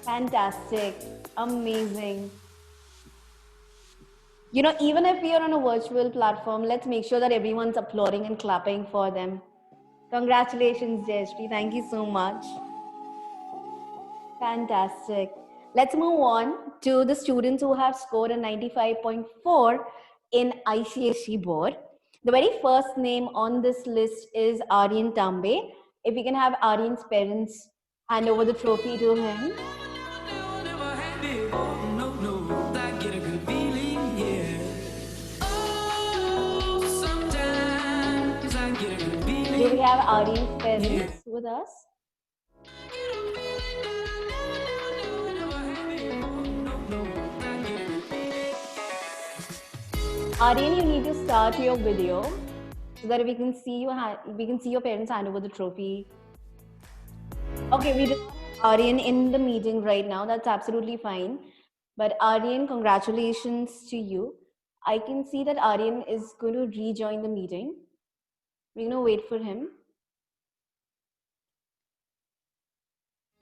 Speaker 1: Fantastic, amazing. You know, even if we are on a virtual platform, let's make sure that everyone's applauding and clapping for them. Congratulations, Jayashree. Thank you so much. Fantastic. Let's move on to the students who have scored a 95.4 in ICSE board. The very first name on this list is Aryan Tambe. If we can have Aryan's parents hand over the trophy to him. Do we have Aryan's parents with us? Aryan, you need to start your video so that we can see your parents hand over the trophy. Okay, we don't have Aryan in the meeting right now. That's absolutely fine. But Aryan, congratulations to you. I can see that Aryan is going to rejoin the meeting. We're going to wait for him.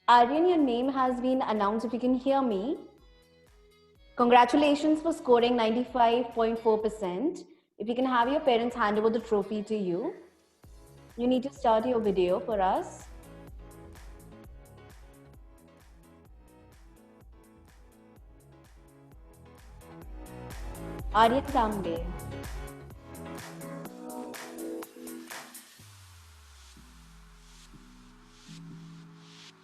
Speaker 1: Aryan, your name has been announced. If you can hear me. Congratulations for scoring 95.4%. If you can have your parents hand over the trophy to you. You need to start your video for us. Aryan Tambe.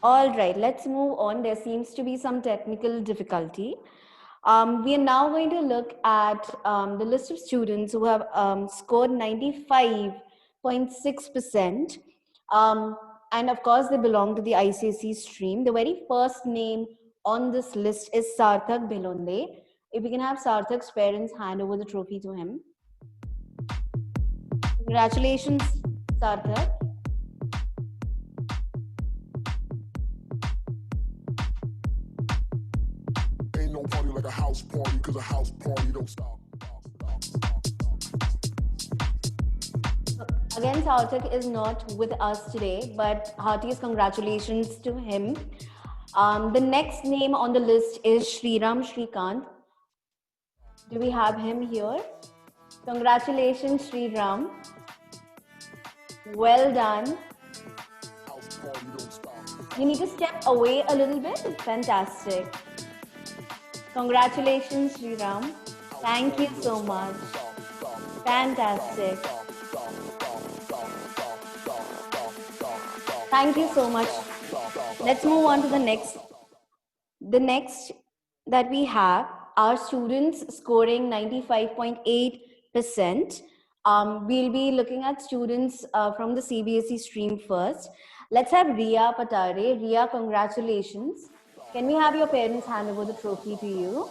Speaker 1: All right, let's move on. There seems to be some technical difficulty. We are now going to look at the list of students who have scored 95.6%. And of course, they belong to the ICSE stream. The very first name on this list is Sarthak Bhelonde. If we can have Sarthak's parents hand over the trophy to him. Congratulations, Sarthak.
Speaker 12: Like a house party, cause a house party don't stop.
Speaker 1: Again, Sarthak is not with us today, but heartiest congratulations to him. The next name on the list is Shriram Shrikant. Do we have him here? Congratulations, Shriram. Well done. You need to step away a little bit. Fantastic. Congratulations, Shriram. Thank you so much. Fantastic. Thank you so much. Let's move on to the next. The next that we have are students scoring 95.8%. We'll be looking at students from the CBSE stream first. Let's have Ria Patare. Ria, congratulations. Can we have your parents hand over the trophy to you?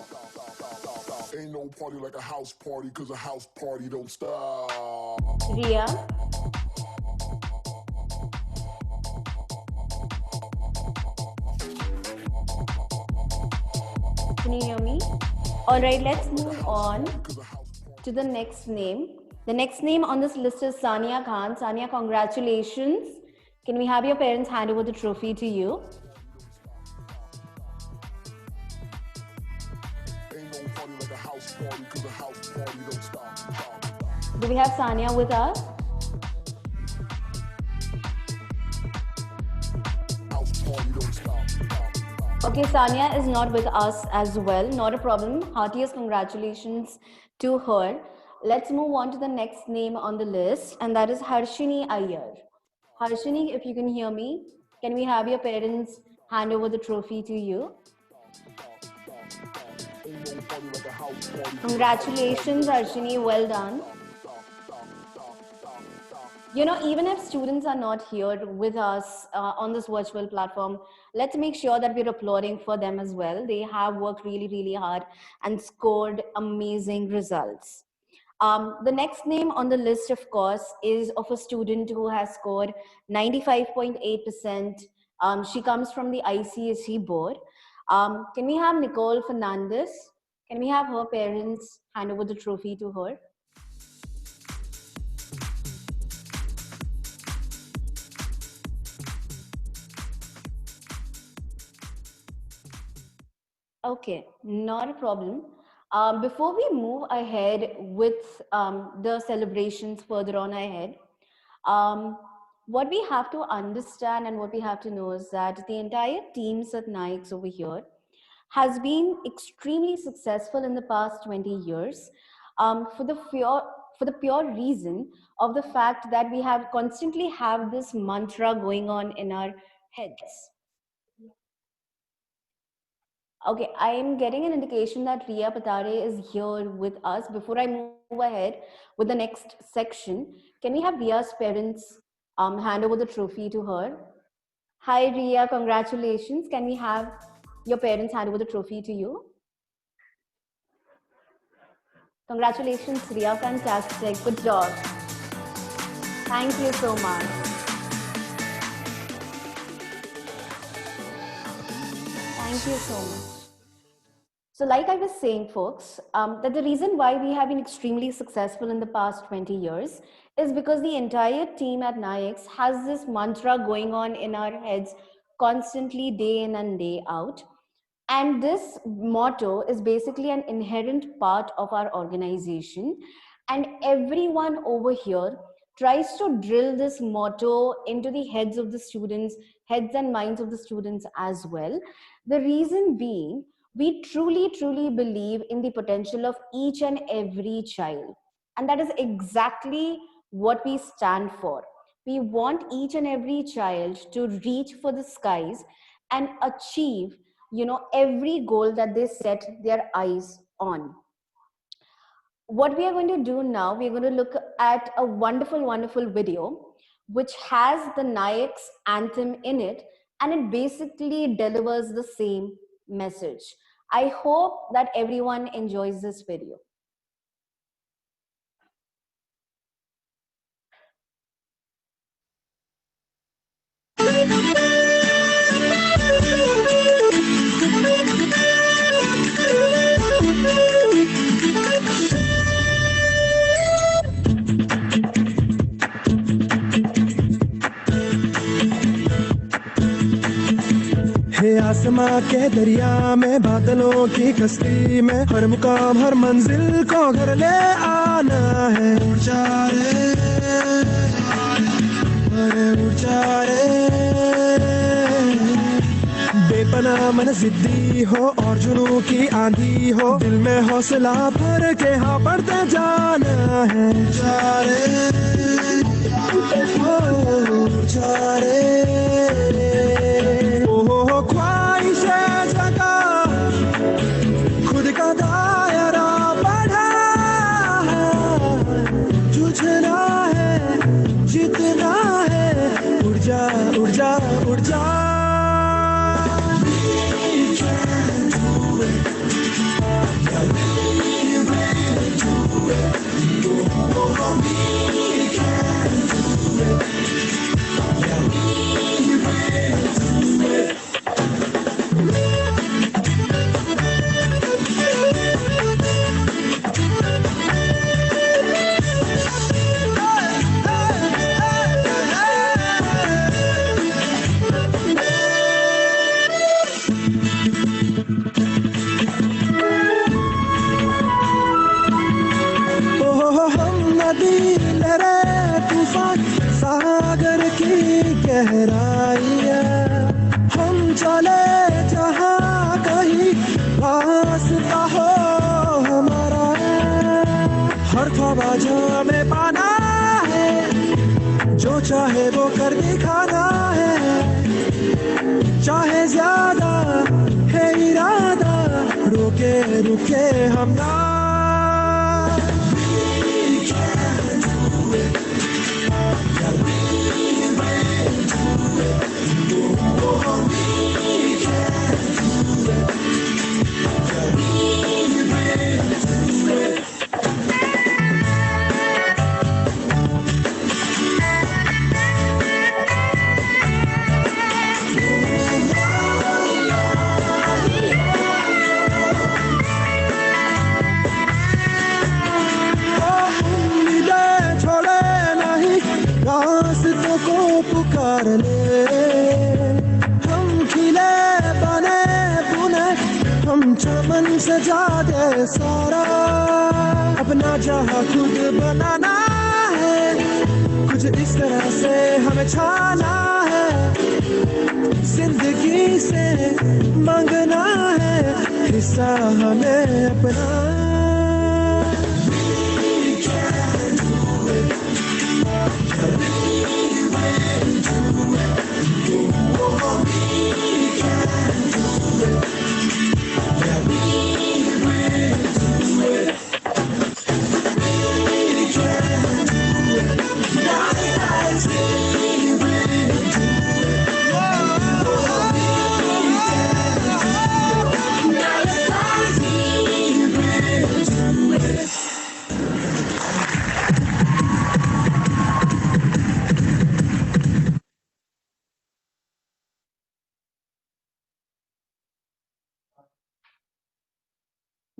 Speaker 12: Ain't no party like a house party, cause a house party don't stop.
Speaker 1: Ria. Can you hear me? All right, let's move on to the next name. The next name on this list is Sania Khan. Sania, congratulations. Can we have your parents hand over the trophy to you? Do we have Sania with us? Okay, Sania is not with us as well. Not a problem. Heartiest congratulations to her. Let's move on to the next name on the list, and that is Harshini Iyer. Harshini, if you can hear me, can we have your parents hand over the trophy to you? Congratulations, Harshini. Well done. You know, even if students are not here with us on this virtual platform, let's make sure that we're applauding for them as well. They have worked really, really hard and scored amazing results. The next name on the list, of course, is of a student who has scored 95.8%. She comes from the ICSE board. Can we have Nicole Fernandez? Can we have her parents hand over the trophy to her? Okay, not a problem. Before we move ahead with the celebrations further on ahead, what we have to understand and what we have to know is that the entire team at Naix over here has been extremely successful in the past 20 years for the pure reason of the fact that we have constantly have this mantra going on in our heads. Okay, I am getting an indication that Riya Patare is here with us. Before I move ahead with the next section, can we have Riya's parents hand over the trophy to her? Hi Riya, congratulations. Can we have your parents hand over the trophy to you? Congratulations Riya, fantastic, good job. Thank you so much. Thank you so much. So like I was saying, folks, that the reason why we have been extremely successful in the past 20 years is because the entire team at Naix has this mantra going on in our heads constantly, day in and day out. And this motto is basically an inherent part of our organization. And everyone over here tries to drill this motto into the heads of the students, heads and minds of the students as well. The reason being, we truly, truly believe in the potential of each and every child. And that is exactly what we stand for. We want each and every child to reach for the skies and achieve, you know, every goal that they set their eyes on. What we are going to do now, we're going to look at a wonderful, wonderful video which has the Naix anthem in it, and it basically delivers the same message. I hope that everyone enjoys this video.
Speaker 13: हे आसमां के दरिया में, बादलों की कश्ती में, हर मुकाम हर मंजिल को घर ले आना है। ऊंचा रे, अरे ऊंचा रे, बेपनाह मन जिद्दी हो और जुनून की आंधी हो, दिल में हौसला भर के हाँ बढ़ते जाना है। ऊंचा रे, ऊंचा रे, ख्वाहिशें जगा, खुद का दायरा बढ़ा, जुझना है, जीतना है, उड़ जा, उड़ जा, उड़ जा। गहराई है, हम चले जहाँ कहीं रास्ता हो हमारा है, हर ख्वाब में पाना है, जो चाहे वो कर दिखाना है, चाहे ज्यादा है इरादा, रुके रुके हम ना। रास्तों को पुकार ले, हम खिले बने बुने, हम चमन सजा दे सारा, अपना जहाँ खुद बनाना है, कुछ इस तरह से हमें छाना है, जिंदगी से मांगना है हिस्सा हमें अपना।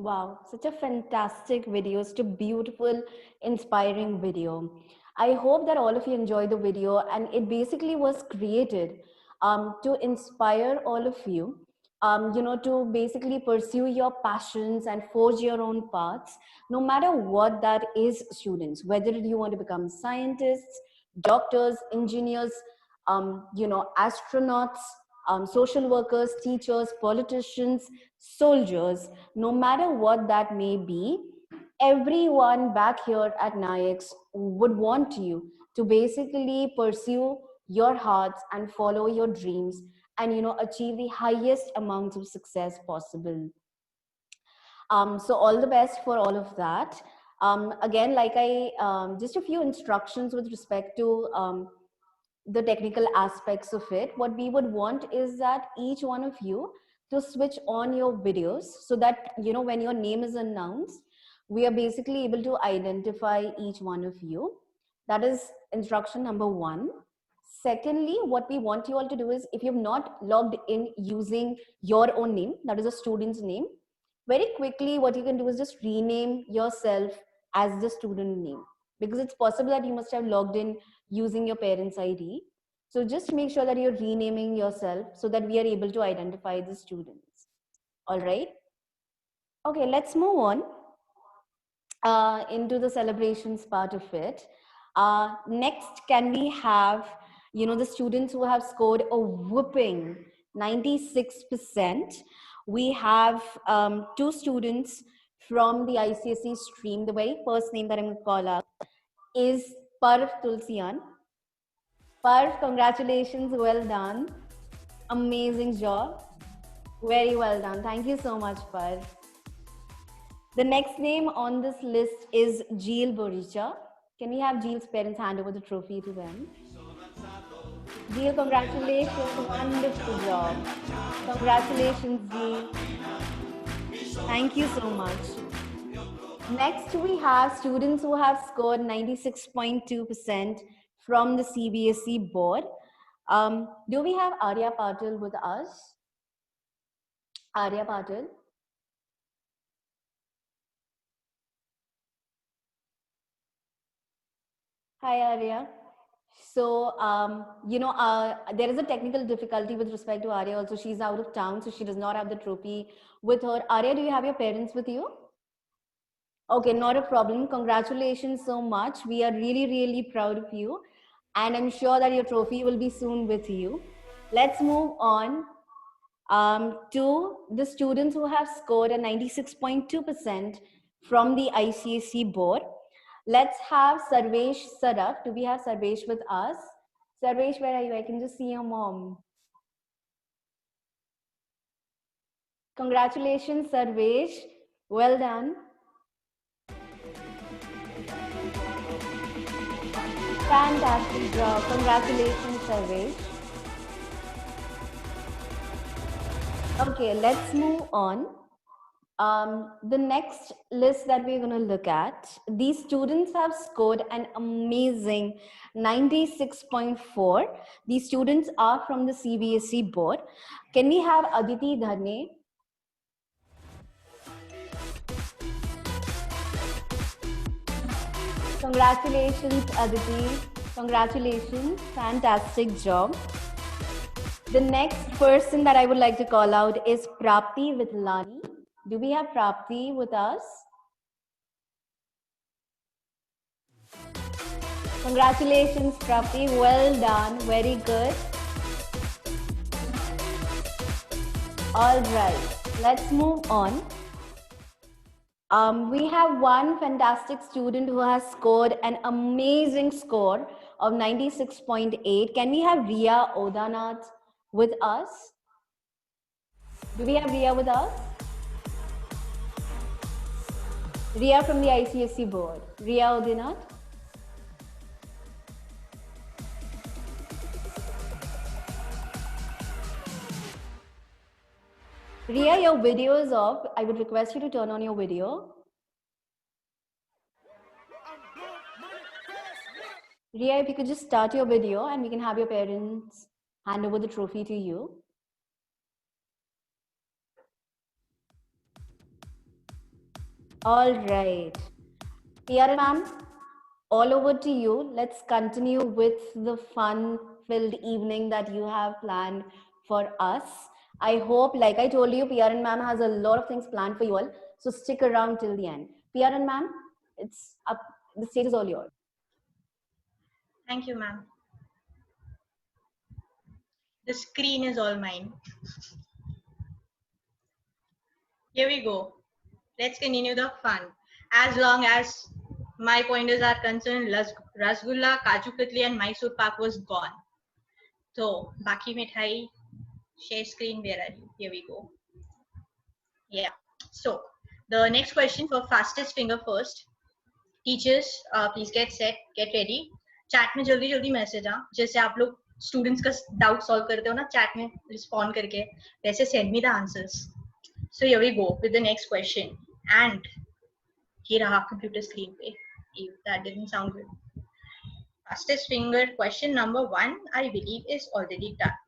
Speaker 1: Wow, such a fantastic video, such a beautiful, inspiring video. I hope that all of you enjoyed the video, and it basically was created to inspire all of you, to basically pursue your passions and forge your own paths, no matter what that is, students, whether you want to become scientists, doctors, engineers, astronauts, social workers, teachers, politicians, soldiers, no matter what that may be, everyone back here at NIEX would want you to basically pursue your hearts and follow your dreams and, achieve the highest amounts of success possible. So all the best for all of that. Again, like just a few instructions with respect to the technical aspects of it. What we would want is that each one of you to switch on your videos so that, when your name is announced, we are basically able to identify each one of you. That is instruction number 1. Secondly, what we want you all to do is, if you've not logged in using your own name, that is a student's name, very quickly what you can do is just rename yourself as the student name, because it's possible that you must have logged in using your parents' ID. So just make sure that you're renaming yourself so that we are able to identify the students. All right. Okay, let's move on into the celebrations part of it. Next, can we have, the students who have scored a whooping 96%. We have 2 students from the ICSE stream. The very first name that I'm going to call out is Parv Tulsian. Parv, congratulations, well done. Amazing job. Very well done. Thank you so much, Parv. The next name on this list is Jeel Boricha. Can we have Jeel's parents hand over the trophy to them? Jeel, congratulations. Wonderful job. Congratulations, Jeel. Thank you so much. Next, we have students who have scored 96.2% from the CBSE board. Do we have Arya Patil with us? Arya Patil? Hi, Arya. So, there is a technical difficulty with respect to Arya also. She's out of town, so she does not have the trophy with her. Arya, do you have your parents with you? Okay, not a problem. Congratulations so much. We are really, really proud of you. and I'm sure that your trophy will be soon with you. Let's move on to the students who have scored a 96.2% from the ICSE board. Let's have Sarvesh Saraf. Do we have Sarvesh with us? Sarvesh, where are you? I can just see your mom. Congratulations, Sarvesh. Well done. Fantastic job. Congratulations, Sarvesh. Okay, let's move on. The next list that we're going to look at, these students have scored an amazing 96.4. These students are from the CBSE board. Can we have Aditi Dharne? Congratulations, Aditi. Congratulations. Fantastic job. The next person that I would like to call out is Prapti Vithlani. Do we have Prapti with us? Congratulations, Prapti. Well done. Very good. All right. Let's move on. We have one fantastic student who has scored an amazing score of 96.8. Can we have Ria Odanath with us? Do we have Ria with us? Ria from the ICSE board. Ria Odanath? Ria, your video is off. I would request you to turn on your video. Ria, if you could just start your video and we can have your parents hand over the trophy to you. All right. PR ma'am, all over to you. Let's continue with the fun-filled evening that you have planned for us. I hope, like I told you, PRN ma'am has a lot of things planned for you all. So stick around till the end. PRN ma'am, it's up. The stage is all yours.
Speaker 3: Thank you, ma'am. The screen is all mine. Here we go. Let's continue the fun. As long as my pointers are concerned, Rasgulla, Kaju Katli and Mysore Pak was gone. So, Baki Mithai, share screen, where are you? Here we go. Yeah. So, the next question for fastest finger first. Teachers, please get set, get ready. Chat में जल्दी जल्दी message आ जैसे आप लोग students का doubt solve करते हो ना चैट में रिस्पॉन्ड करके वैसे send me the answers so here we go with the next question and ये रहा कंप्यूटर स्क्रीन पे that didn't sound good fastest finger question number 1 I believe is already done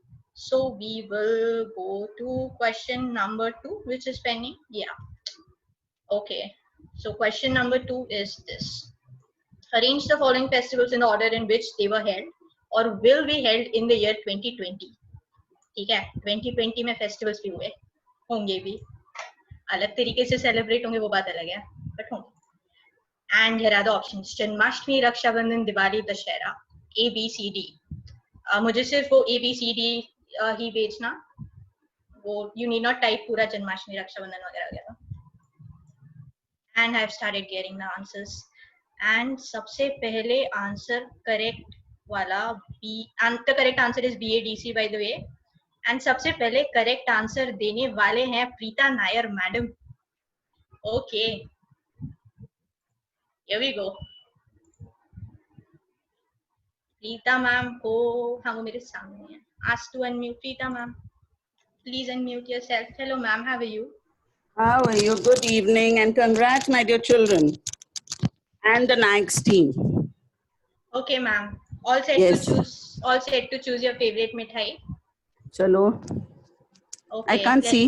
Speaker 3: so we will go to question number 2 which is pending yeah okay so question number 2 is this arrange the following festivals in the order in which they were held or will be held in the year 2020 ठीक है 2020 में festivals भी हुए होंगे भी अलग तरीके से सेलिब्रेट होंगे वो बात अलग है बट होंगे and here are the options Janmashtami Rakshabandhan Diwali Dussehra A B C D मुझे सिर्फ वो A B C D ही भेजना वो यू नीड नॉट टाइप पूरा जन्माष्टमी रक्षाबंधन वगैरह वगैरह and I have started getting the answers and सबसे पहले आंसर करेक्ट वाला be the correct answer is BADC by the way and सबसे पहले करेक्ट आंसर देने वाले हैं Preeta Nair madam okay here we go Preeta ma'am को हाँ वो मेरे सामने है ask to unmute Preeta ma'am please unmute yourself hello ma'am how are you
Speaker 14: How are you? Good evening and congrats my dear children and the NAGS team.
Speaker 3: Okay ma'am. All set
Speaker 14: Yes.
Speaker 3: to choose your favorite mithai.
Speaker 14: Chalo.
Speaker 3: Okay.
Speaker 14: I can't see.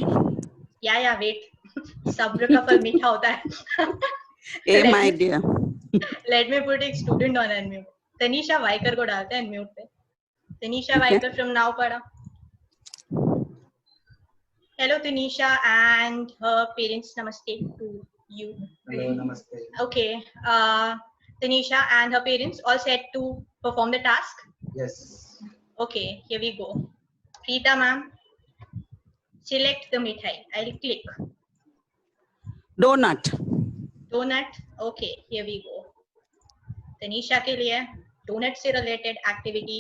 Speaker 3: Yeah, wait. Sabr ka fal meetha hota hai.
Speaker 14: Hey my dear.
Speaker 3: Let me put a student on unmute. Tanisha Vaikar ko डालते हैं unmute पे. Tanisha Vaikar from now pada. Hello Tanisha and her parents. Namaste to you.
Speaker 10: Hello, namaste.
Speaker 3: Okay. Tanisha and her parents all set to perform the task?
Speaker 15: Yes.
Speaker 3: Okay, here we go. Preeta ma'am, select the mithai. I'll click.
Speaker 14: Donut.
Speaker 3: Donut. Okay, here we go. Tanisha के लिए donut से related activity,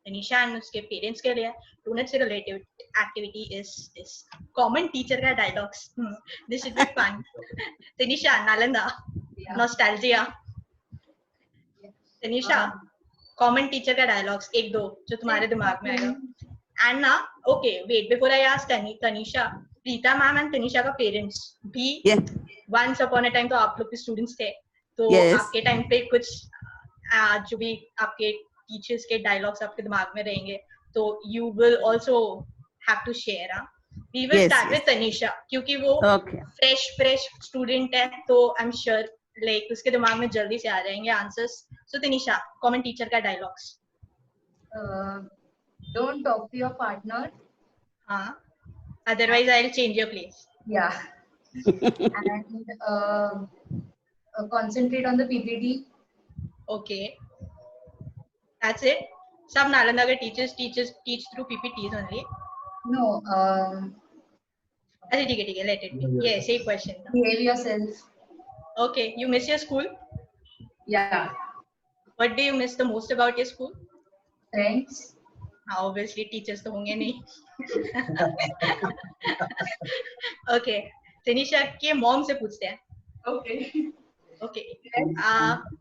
Speaker 3: Tanisha and उसके parents के लिए donut से related activity is this common teacher का dialogues. This should be fun. Tanisha, Nalanda, nostalgia. Tanisha, common teacher का dialogues एक दो जो तुम्हारे दिमाग में आएगा. एंड ना, okay wait, before I ask Tanisha, Preeta ma'am and Tanisha का पेरेंट्स भी वंस अपॉन अ टाइम तो आप लोग के स्टूडेंट्स थे, तो आपके टाइम पे कुछ जो भी आपके टीचर्स के डायलॉग्स आपके दिमाग में रहेंगे, तो you will also have to share. We will start with Tanisha क्योंकि वो फ्रेश स्टूडेंट है, तो आई एम श्योर लाइक उसके दिमाग में जल्दी से आ जाएंगे आंसर्स. सो तनीषा, कॉमन टीचर का dialogues.
Speaker 16: Don't talk to your partner.
Speaker 3: Otherwise I'll change your place.
Speaker 16: Yeah. And concentrate on the PPT.
Speaker 3: Okay. That's it. Some Nalanda teachers teach through PPTs only.
Speaker 16: No.
Speaker 3: Okay, let it be. Yeah, same question.
Speaker 16: Behave yourself.
Speaker 3: Okay. You miss your school?
Speaker 16: Yeah.
Speaker 3: What do you miss the most about your school?
Speaker 16: Friends.
Speaker 3: Obviously teachers तो होंगे नहीं. Okay. Tanisha के mom से पूछते हैं.
Speaker 16: Okay.
Speaker 3: Okay.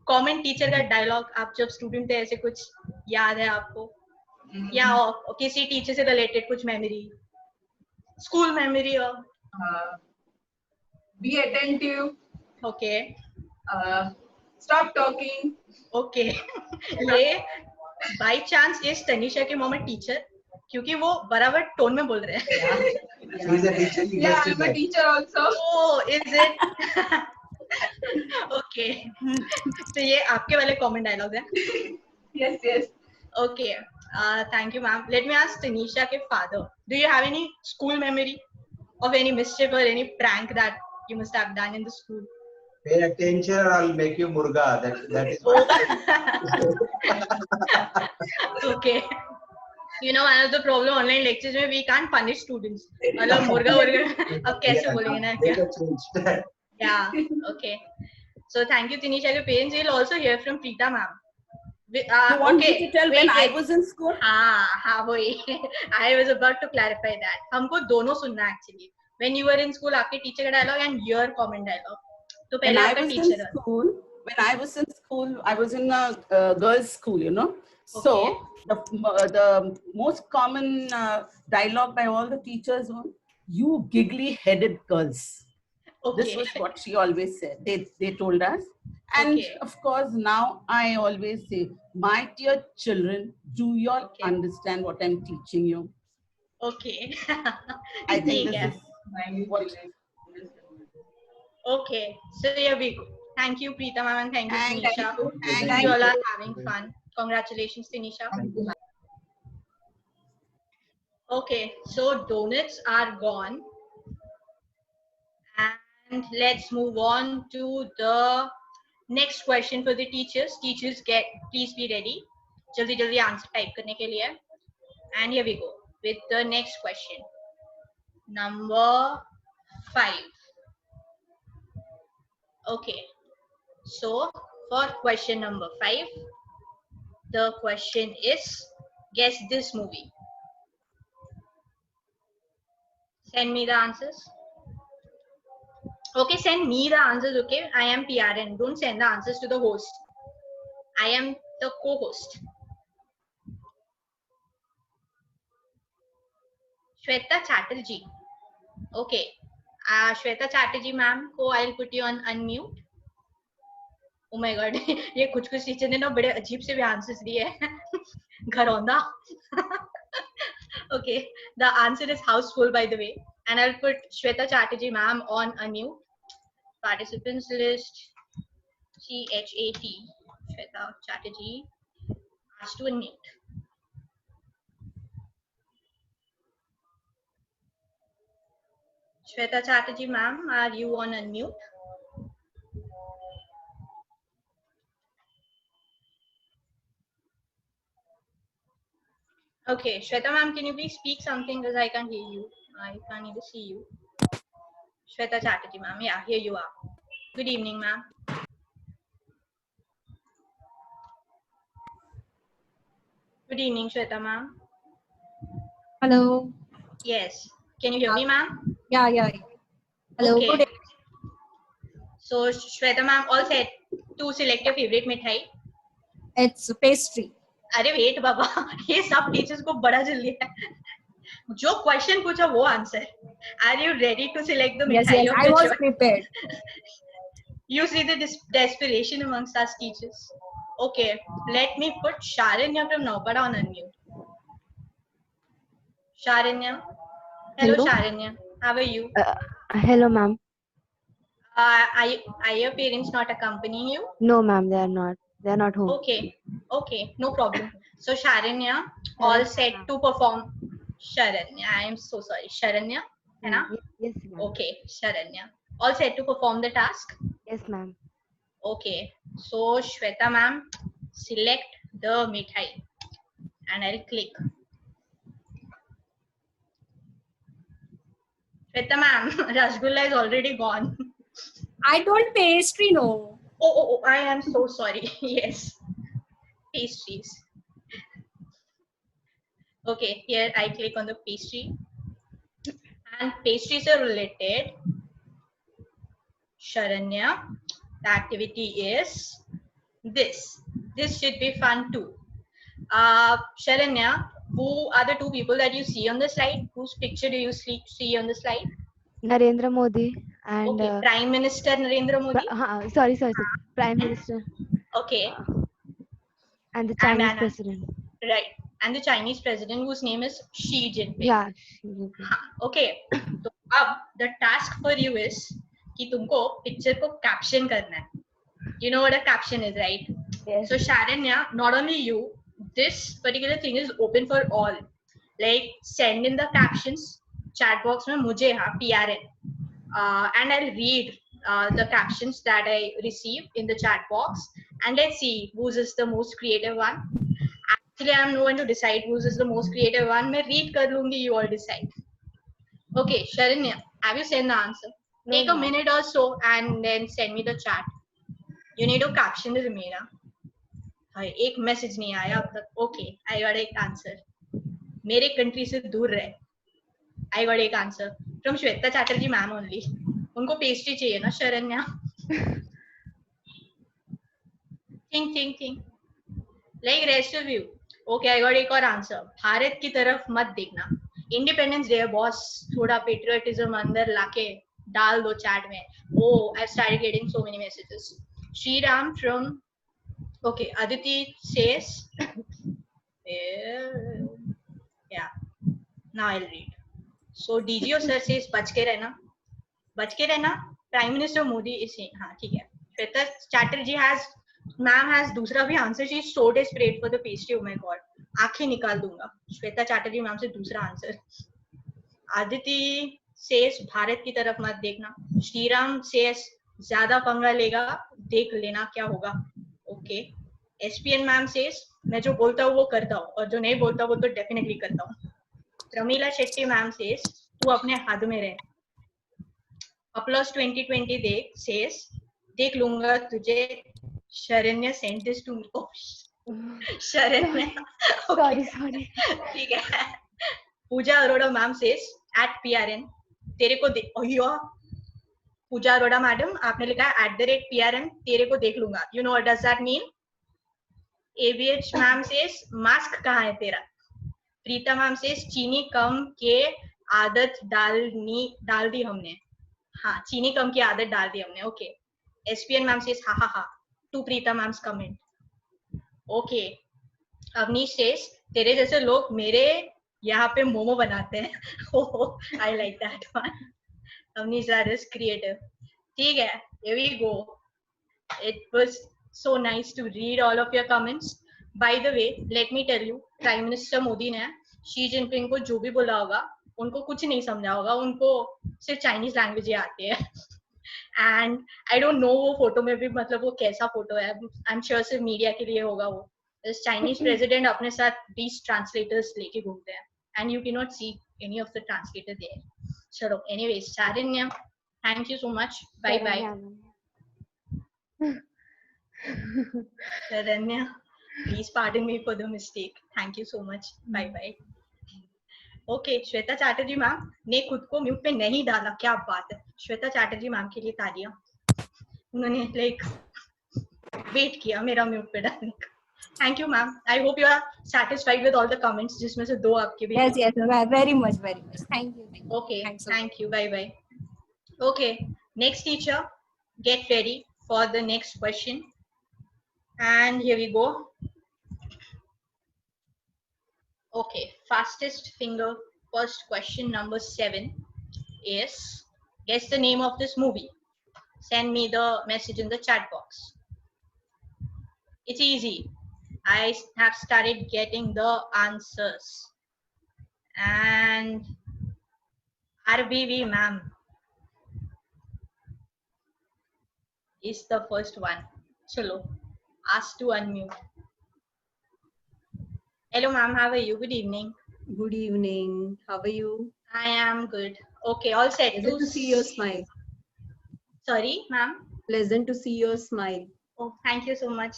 Speaker 3: Common teacher का dialogue आप जब स्टूडेंट थे ऐसे कुछ याद है आपको, या किसी टीचर से रिलेटेड कुछ memory, school memory?
Speaker 16: Be attentive.
Speaker 3: Okay.
Speaker 16: Stop talking.
Speaker 3: Okay. ये बाय चांस इस तनीषा के मॉम टीचर, क्योंकि वो बराबर टोन में बोल रहे हैं.
Speaker 16: Yeah, I'm a teacher also.
Speaker 3: Oh, is it? Okay. तो ये आपके वाले कॉमन डायलॉग है.
Speaker 16: Yes.
Speaker 3: Okay. Thank you, ma'am. Let me ask Tanisha के father. Do you have any school memory of any mischief or any prank that you must have done in the school?
Speaker 15: Pay attention or I'll make you murga. That is.
Speaker 3: Okay. You know, one of the problem online lectures में we can't punish students. मतलब मुर्गा अब कैसे बोलेंगे ना क्या? Yeah. Okay. So thank you, Tanisha. Your parents will also hear from Preeta ma'am.
Speaker 14: You want me to tell when I was in school?
Speaker 3: हाँ वही. I was about to clarify that. हमको दोनों सुनना actually. When you were in school, आपके teacher का dialogue and your common dialogue. तो पहले आपका teacher.
Speaker 14: When I was in school, I was in a girls' school, you know. So the most common dialogue by all the teachers was, "You giggly-headed girls." Okay. This was what she always said. They told us. And of course, now I always say, my dear children, do you all understand what I'm teaching you?
Speaker 3: Okay.
Speaker 14: I think this is what.
Speaker 3: Okay. So here we go. Thank you, Preeta ma'am, and thank you, Tanisha. Thank you all are having fun. Congratulations, Tanisha. Okay. So donuts are gone. And let's move on to the next question for the teachers. Teachers, please be ready. Jaldi answer type करने के लिए. And here we go with the next question. Number 5. Okay. So for question number 5, the question is, guess this movie. Send me the answers. Okay, send me the answers, okay? I am PRN. Don't send the answers to the host. I am the co-host. Shweta Chatterjee. Okay. Shweta Chatterjee ma'am को I'll put you on unmute. Oh my god. ये कुछ teacher ने ना बड़े अजीब से भी answers दिए हैं. घरौंदा. Okay. The answer is houseful, by the way. And I'll put Shweta Chatterjee ma'am on unmute. Participants list CHAT. Shweta Chatterjee asked to unmute. Shweta Chatterjee ma'am, are you on unmute? Okay, Shweta ma'am, can you please speak something because I can't hear you. I can't even see you. Shweta Chatterjee ma'am, yeah, here you are. Good evening, ma'am. Good evening, Shweta ma'am.
Speaker 17: Hello.
Speaker 3: Yes. Can you hear me, ma'am?
Speaker 17: Yeah, yeah. Hello.
Speaker 3: Okay.
Speaker 17: Good evening.
Speaker 3: So, Shweta ma'am, all set to select your favorite mithai.
Speaker 17: It's pastry.
Speaker 3: अरे wait बाबा, ये सब teachers को बड़ा जल्दी है. जो question पूछा वो answer. Are you ready to select the
Speaker 17: Yes,
Speaker 3: mithai
Speaker 17: yes.
Speaker 3: of
Speaker 17: I
Speaker 3: your
Speaker 17: was
Speaker 3: choice?
Speaker 17: prepared.
Speaker 3: You see the desperation amongst us teachers. Okay, let me put Sharanya from Naupada on unmute. Sharanya. Hello,
Speaker 18: Hello.
Speaker 3: Sharanya. How are you?
Speaker 18: Hello, ma'am.
Speaker 3: Are your parents not accompanying you?
Speaker 18: No, ma'am, they are not. They are not home.
Speaker 3: Okay, no problem. So Sharanya, all set to perform. Sharanya, I am so sorry. Sharanya, है ना?
Speaker 18: Yes, ma'am.
Speaker 3: Okay, Sharanya, all set to perform the task.
Speaker 18: Yes, ma'am.
Speaker 3: Okay, so Shweta ma'am, select the mithai, and I'll click. Shweta ma'am, Rasgulla is already gone.
Speaker 17: I told pastry, no.
Speaker 3: Oh, I am so sorry. Yes, pastries. Okay, here I click on the pastry, and pastries are related. Sharanya, the activity is this. This should be fun too. Sharanya, who are the two people that you see on the slide? Whose picture do you see on the slide?
Speaker 18: Narendra Modi and
Speaker 3: Okay, Prime Minister Narendra Modi.
Speaker 18: sorry. Prime Minister.
Speaker 3: Okay.
Speaker 18: And the Chinese president.
Speaker 3: Right. And the Chinese president whose name is Xi Jinping.
Speaker 18: Yeah.
Speaker 3: Okay. So अब the task for you is कि तुमको picture को caption करना है. You know what a caption is, right?
Speaker 18: Yes.
Speaker 3: So Sharanya, not only you, this particular thing is open for all. Like send in the captions. Chat box में मुझे हाँ PRN. And I'll read the captions that I receive in the chat box, and let's see whose is the most creative one. Actually, I'm no one to decide whose is the most creative one. मैं read कर लूँगी, you all decide. Okay, Sharanya, have you sent the answer?
Speaker 18: No,
Speaker 3: Take a minute or so and then send me the chat. You need to caption the remainder. एक message नहीं आया अब तक. Okay, I got एक answer. मेरे country से दूर रहे. I got एक answer from Shweta Chatterjee ma'am only. उनको पेस्ट्री चाहिए ना Sharanya. Think. Like rest of you. Okay, I got एक और आंसर. भारत की तरफ मत देखना. Independence Day boss. थोड़ा patriotism अंदर लाके डाल दो chat में. Oh, I started getting so many messages. Shri Ram from. Okay, Aditi says. Yeah. Now I'll read. So DGO sir says बच के रहना. Prime Minister Modi is saying हाँ ठीक है. Shweta Chatterjee ma'am has दूसरा भी answer. She is so desperate for the pastry. Oh my god, आंखें निकाल दूंगा. Shweta Chatterjee ma'am से दूसरा आंसर. Aditi says भारत की तरफ मत देखना. श्रीराम says ज्यादा पंगा लेगा, देख लेना क्या होगा. Okay. SPN ma'am says मैं जो बोलता हूँ वो करता हूँ, और जो नहीं बोलता वो तो डेफिनेटली करता हूँ. Pramila Shetty ma'am says तू अपने हद में रह. Applause 2020 says देख लूंगा तुझे. Sharanya sent this to me. Oh, Sharanya.
Speaker 18: Sorry.
Speaker 3: ठीक है. Pooja Arora ma'am says at PRN तेरे को देख. Pooja Arora madam आपने लिखा है @PRN तेरे को देख लूंगा. You know what does that mean? ABH ma'am says mask कहाँ है तेरा. प्रीता मैम से चीनी कम के आदत डाल दी हमने. हाँ, चीनी कम की आदत डाल दी हमने. ओके. SPN मैम से हा to Preeta ma'am's comment. Okay. Avneesh says तेरे जैसे लोग मेरे यहाँ पे मोमो बनाते हैं. I like that one. Avneesh that is creative. ठीक है, here we go. It was so nice to read all of your comments. By the way, let me tell you, prime minister Modi ने शी जिनपिंग को जो भी बोला होगा उनको कुछ नहीं समझा होगा. उनको सिर्फ चाइनीज लैंग्वेज ही आती है. एंड आई डोंट नो वो फोटो में भी मतलब वो कैसा फोटो है. आई एम श्योर सिर्फ मीडिया के लिए होगा वो. Chinese president अपने साथ 20 translators लेके घूमते हैं, and you cannot see any of the translator there. चलो, anyways, Charanya, thank you so much. Bye bye. Charanya, please pardon me for the mistake. Thank you so much. Bye bye. Okay, Shweta Chatterjee ma'am ने खुद को mute पे नहीं डाला, क्या बात है. श्वेता चैटर्जी मैम के लिए तालियां. उन्होंने लाइक वेट किया मेरा म्यूट पे डालने का. Thank you, ma'am. I hope you are satisfied with all the comments, जिसमें से 2 आपके भी.
Speaker 17: Yes, yes, very much, very much. Thank you.
Speaker 3: Okay, thank you. Bye bye. Okay, next teacher, get ready for the next question. And here we go. Okay, fastest finger. First question number 7 is, guess the name of this movie. Send me the message in the chat box. It's easy. I have started getting the answers. And RBV ma'am is the first one. Chalo, ask to unmute. Hello ma'am, how are you? Good evening.
Speaker 19: Good evening. How are you?
Speaker 3: I am good. Okay, all set.
Speaker 19: Pleasant to see your smile.
Speaker 3: Sorry, ma'am.
Speaker 19: Pleasant to see your smile.
Speaker 3: Oh, thank you so much.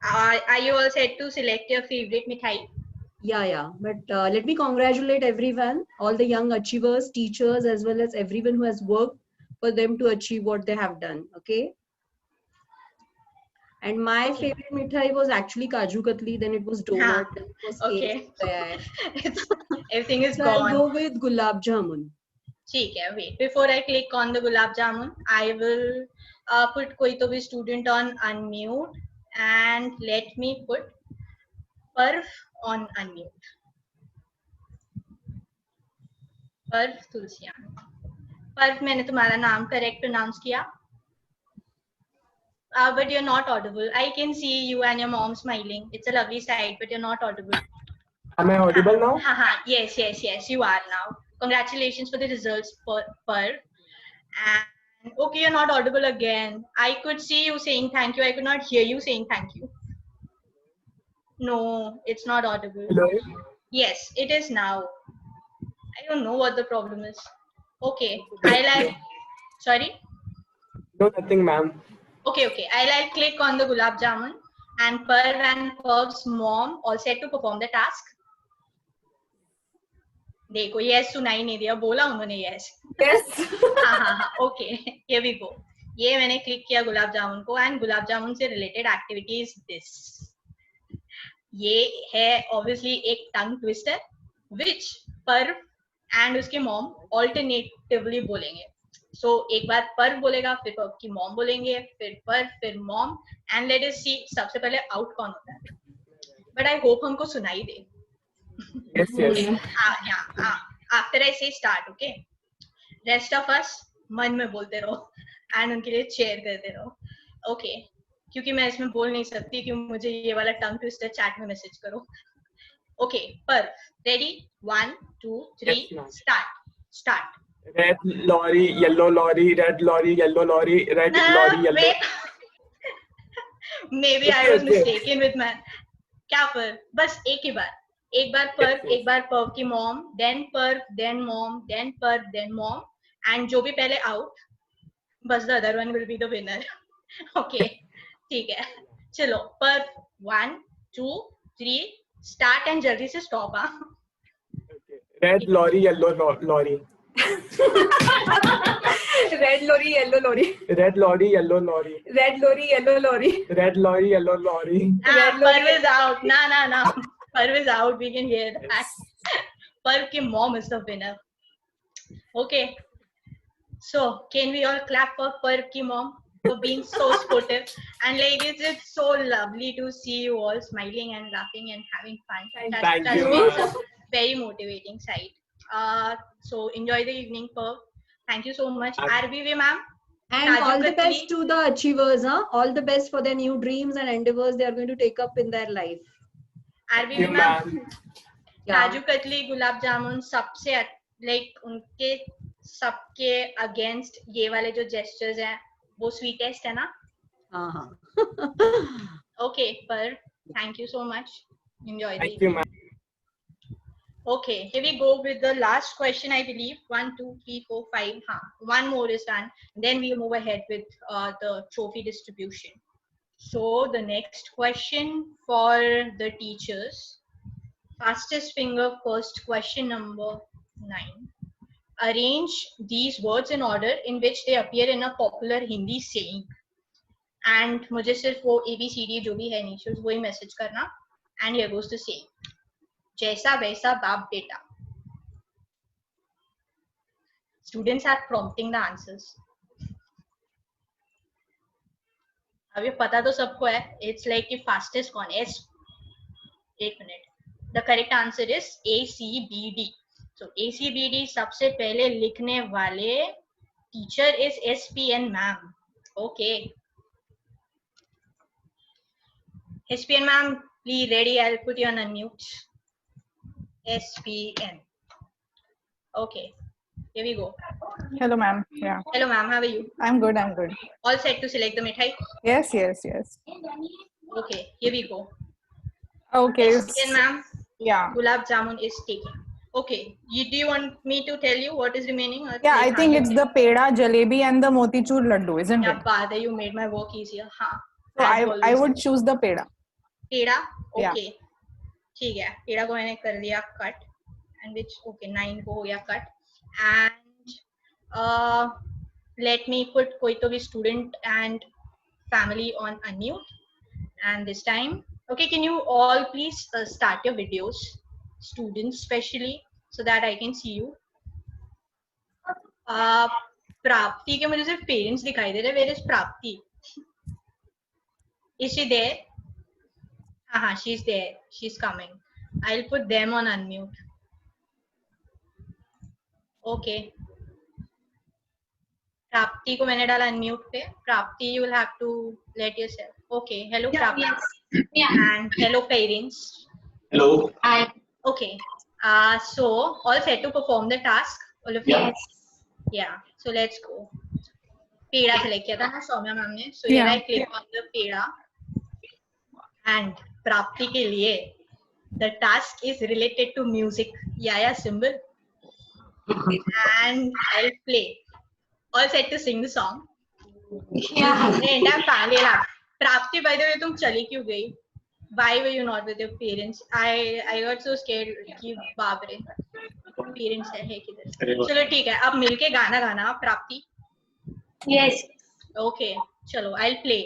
Speaker 3: Are you all set to select your favorite mithai?
Speaker 19: Yeah. But let me congratulate everyone, all the young achievers, teachers, as well as everyone who has worked for them to achieve what they have done. Okay. And my favorite mithai was actually Kaju Katli, then it was donut, then it was cake.
Speaker 3: Everything is
Speaker 19: so
Speaker 3: gone.
Speaker 19: I'll go with Gulab Jamun.
Speaker 3: ठीक है, wait. Before I click on the Gulab Jamun, I will put कोई तो भी student on unmute and let me put Parv on unmute. Parv Tulsiyan. Parv, मैंने तुम्हारा नाम correct pronounce किया. But you're not audible. I can see you and your mom smiling. It's a lovely sight, but you're not audible.
Speaker 20: Am I audible now?
Speaker 3: Yes, you are now. Congratulations for the results, Parv. And okay, you're not audible again. I could see you saying thank you. I could not hear you saying thank you. No, it's not audible.
Speaker 20: Hello?
Speaker 3: Yes, it is now. I don't know what the problem is. Okay, sorry?
Speaker 20: No, nothing, ma'am.
Speaker 3: Okay. I'll click on the Gulab Jamun, and Parv and Parv's mom all set to perform the task. देखो yes सुनाई नहीं दिया, बोला उन्होंने yes. हाँ. Okay, here we go. ये मैंने click किया गुलाब जामुन को, and गुलाब जामुन से related activity is this. ये है obviously एक tongue twister, which Parv and उसके mom alternatively बोलेंगे. So एक बार पर्व बोलेगा, फिर पर्व की मॉम बोलेंगे, फिर पर्व, फिर मॉम, एंड लेट अस सी सबसे पहले आउट कौन होता है. बट आई होप हमको सुनाई दे.
Speaker 20: Yes.
Speaker 3: आफ्टर आई से start, okay. Rest of us मन में बोलते रहो एंड उनके लिए शेयर करते रहो, ओके. क्योंकि मैं इसमें बोल नहीं सकती कि मुझे ये वाला टंग ट्विस्टर चैट में मैसेज करो. ओके, पर्व, ready, 1 2 3 start.
Speaker 20: Red lorry, yellow lorry, red lorry, yellow lorry, red lorry, yellow.
Speaker 3: Wait. Maybe I was mistaken with my. क्या पर? बस एक बार पर, एक बार पर्व की मॉम, then पर्व, then mom, then पर्व, then mom, and जो भी पहले आउट, बस the other one will be the winner. Okay, ठीक है. चलो, पर्व, 1 2 3 start and जल्दी से stop.
Speaker 20: Red lorry, yellow lorry.
Speaker 19: Red lorry, yellow lorry.
Speaker 20: Red lorry, yellow lorry.
Speaker 19: Red lorry, yellow lorry.
Speaker 20: Red lorry, yellow lorry.
Speaker 3: Parv is out. No. Parv is out. We can hear that. Parv ki mom is the winner. Okay. So, can we all clap for Parv ki mom for being so sportive? And ladies, it's so lovely to see you all smiling and laughing and having fun.
Speaker 20: Thank you.
Speaker 3: That's a very motivating side. So enjoy the evening, Parv. Thank you so much. RBV ma'am.
Speaker 19: And all the best to the achievers, All the best for their new dreams and endeavors they are going to take up in their life.
Speaker 3: RBV ma'am. Kaju Katli, Gulab Jamun, सबसे like उनके सबके against ये वाले जो gestures हैं, वो sweetest है ना?
Speaker 19: हाँ.
Speaker 3: Okay, Parv. Thank you so much. Enjoy the
Speaker 20: Thank you,
Speaker 3: evening.
Speaker 20: ma'am.
Speaker 3: Okay, here we go with the last question, I believe. 1, 2, 3, 4, 5. One more is done. Then we'll move ahead with the trophy distribution. So the next question for the teachers. Fastest finger first, question number 9. Arrange these words in order in which they appear in a popular Hindi saying. And मुझे सिर्फ वो ABCD जो भी है नीचे वही message करना. And here goes the saying. जैसा वैसा बाप बेटा. Students are prompting the answers. अब ये पता तो सबको है. It's like the fastest one. S. 1 minute. The correct answer is ACBD. So ACBD सबसे पहले लिखने वाले teacher is SPN ma'am. Okay. SPN ma'am, please ready. I'll put you on unmute. SPN. Okay. Here we go.
Speaker 21: Hello, ma'am. Yeah.
Speaker 3: Hello, ma'am. How are you?
Speaker 21: I'm good. I'm good.
Speaker 3: All set to select the mithai?
Speaker 21: Yes, yes, yes.
Speaker 3: Okay. Here we go.
Speaker 21: Okay.
Speaker 3: SPN ma'am.
Speaker 21: Yeah.
Speaker 3: Gulab jamun is taken. Okay. Do you want me to tell you what is remaining? Or
Speaker 21: Yeah, I think it's the peda, jalebi, and the motichur laddu, isn't it?
Speaker 3: Father, you made my work easier. हाँ.
Speaker 21: So I would choose the peda.
Speaker 3: Peda
Speaker 21: Yeah.
Speaker 3: Okay ठीक है पेड़ा को मैंने कर लिया cut and which okay 9 को हो गया cut and let me put कोई तो भी student and family on unmute and this time okay can you all please start your videos students specially so that I can see you Prapti के मुझे सिर्फ parents दिखाई दे रहे where is Prapti is she there she's there. She's coming. I'll put them on unmute. Okay. Prapti को मैंने डाला unmute पे. Prapti, you will have to let yourself. Okay. Hello, Prapti.
Speaker 5: Yes. Yeah.
Speaker 3: And hello, parents.
Speaker 22: Hello.
Speaker 5: Hi.
Speaker 3: Okay. So all set to perform the task. All of you.
Speaker 22: Yes.
Speaker 3: Yeah. So let's go. Peda select किया था ना Saumya ma'am ने. So here I click on the peda. And प्राप्ति के लिए the task is related to music. Yeah, symbol. And I'll play. All set to sing the song.
Speaker 5: Yeah.
Speaker 3: And I'm family lab. प्राप्ति, by the way, तुम चली क्यों गई? Why were you not with your parents? I got so scared कि बाप रे parents है किधर? चलो ठीक है, अब मिलके गाना गाना प्राप्ति.
Speaker 5: Yes.
Speaker 3: Okay, चलो I'll play.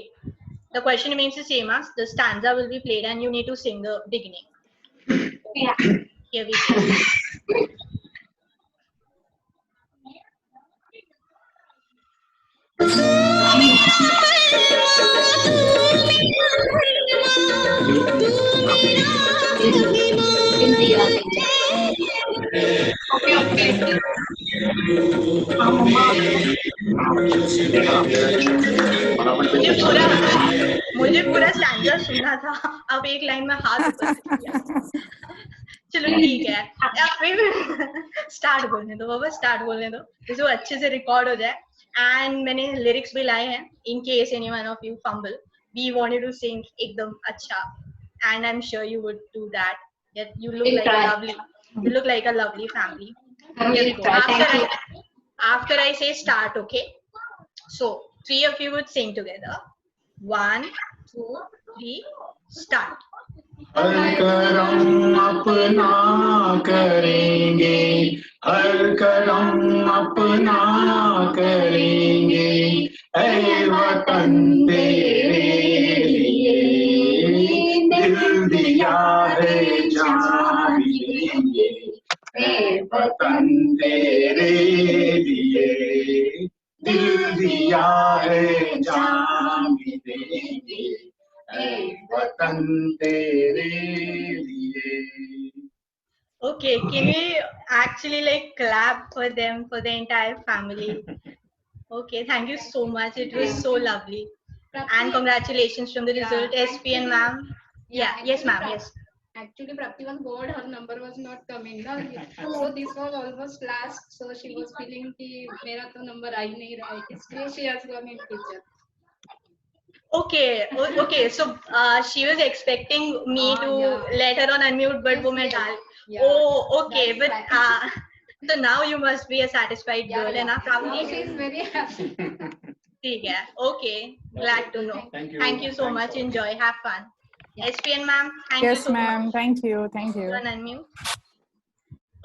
Speaker 3: The question remains the same as the stanza will be played and you need to sing the beginning.
Speaker 5: Yeah.
Speaker 3: Here we go. मुझे पूरा स्टैंडर्ड सुनना था अब एक लाइन में हाथ ऊपर किया चलो ठीक है स्टार्ट बोलने दो बाबा स्टार्ट बोलने दो जो अच्छे से रिकॉर्ड हो जाए एंड मैंने लिरिक्स भी लाए हैं in case anyone of you fumble we wanted to sing एकदम अच्छा and I am sure you would do that you look like a lovely family after I say start okay so 3 of you would sing together 1 2 3 start
Speaker 22: हर करम अपना करेंगे हर करम अपना करेंगे ऐ वतन तेरे लिए दिल दिया है जान देंगे ऐ वतन तेरे लिए दिल दिया है जान देंगे वतन तेरे लिए.
Speaker 3: Okay, can we actually like clap for them, for the entire family? Okay, thank you so much. It was so lovely. And congratulations from the result, SPN ma'am. Yeah, yes ma'am, yes.
Speaker 6: Actually, Prapti was bored. Her number was not coming. No? So this was almost last. So she was feeling कि मेरा तो number आ ही नहीं रहा है. इसलिए she has gone in teacher.
Speaker 3: Okay, okay. So she was expecting me to let her on unmute, but wo main dal. Oh, okay. But so now you must be a satisfied girl, and
Speaker 6: Now she is very happy.
Speaker 3: ठीक है. Okay, glad to know.
Speaker 10: Thank you.
Speaker 3: Thank you so much. Enjoy. Have fun. SPN ma'am, thank you
Speaker 21: Yes,
Speaker 3: so much.
Speaker 21: ma'am. Thank you. Thank you.
Speaker 3: On unmute.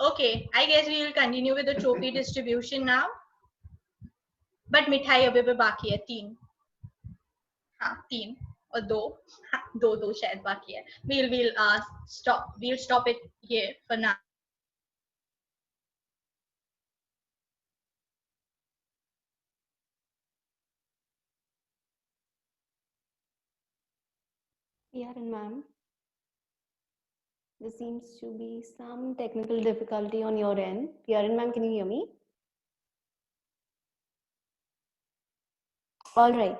Speaker 3: Okay, I guess we will continue with the trophy distribution now. But मिठाई अभी भी बाकी है 3. हाँ 3 और 2 2 शायद बाकी है. We'll stop it here for now.
Speaker 1: Yaran ma'am, there seems to be some technical difficulty on your end. Yaran ma'am, can you hear me? All right,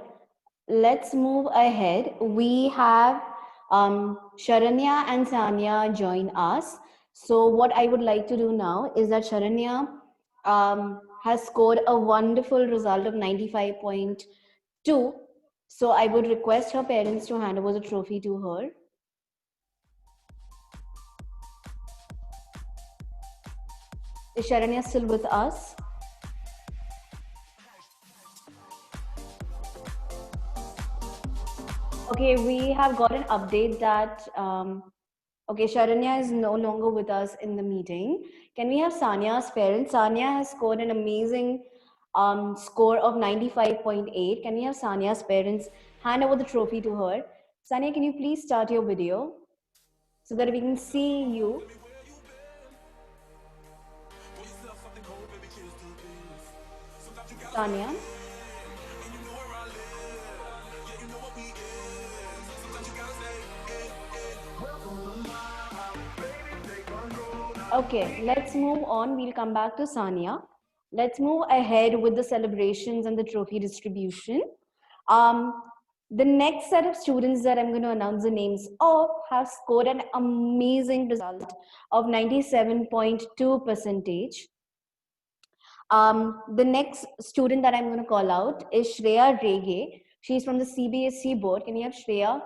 Speaker 1: let's move ahead. We have Sharanya and Sanya join us. So what I would like to do now is that Sharanya has scored a wonderful result of 95.2. So I would request her parents to hand over the trophy to her. Is Sharanya still with us? Okay, we have got an update that, okay, Sharanya is no longer with us in the meeting. Can we have Sanya's parents? Sanya has scored an amazing score of 95.8. Can we have Sanya's parents hand over the trophy to her? Sanya, can you please start your video so that we can see you? Sanya? Okay, let's move on. We'll come back to Sanya. Let's move ahead with the celebrations and the trophy distribution. The next set of students that I'm going to announce the names of have scored an amazing result of 97.2%. The next student that I'm going to call out is Shreya Rege. She's from the CBSE board. Can you have Shreya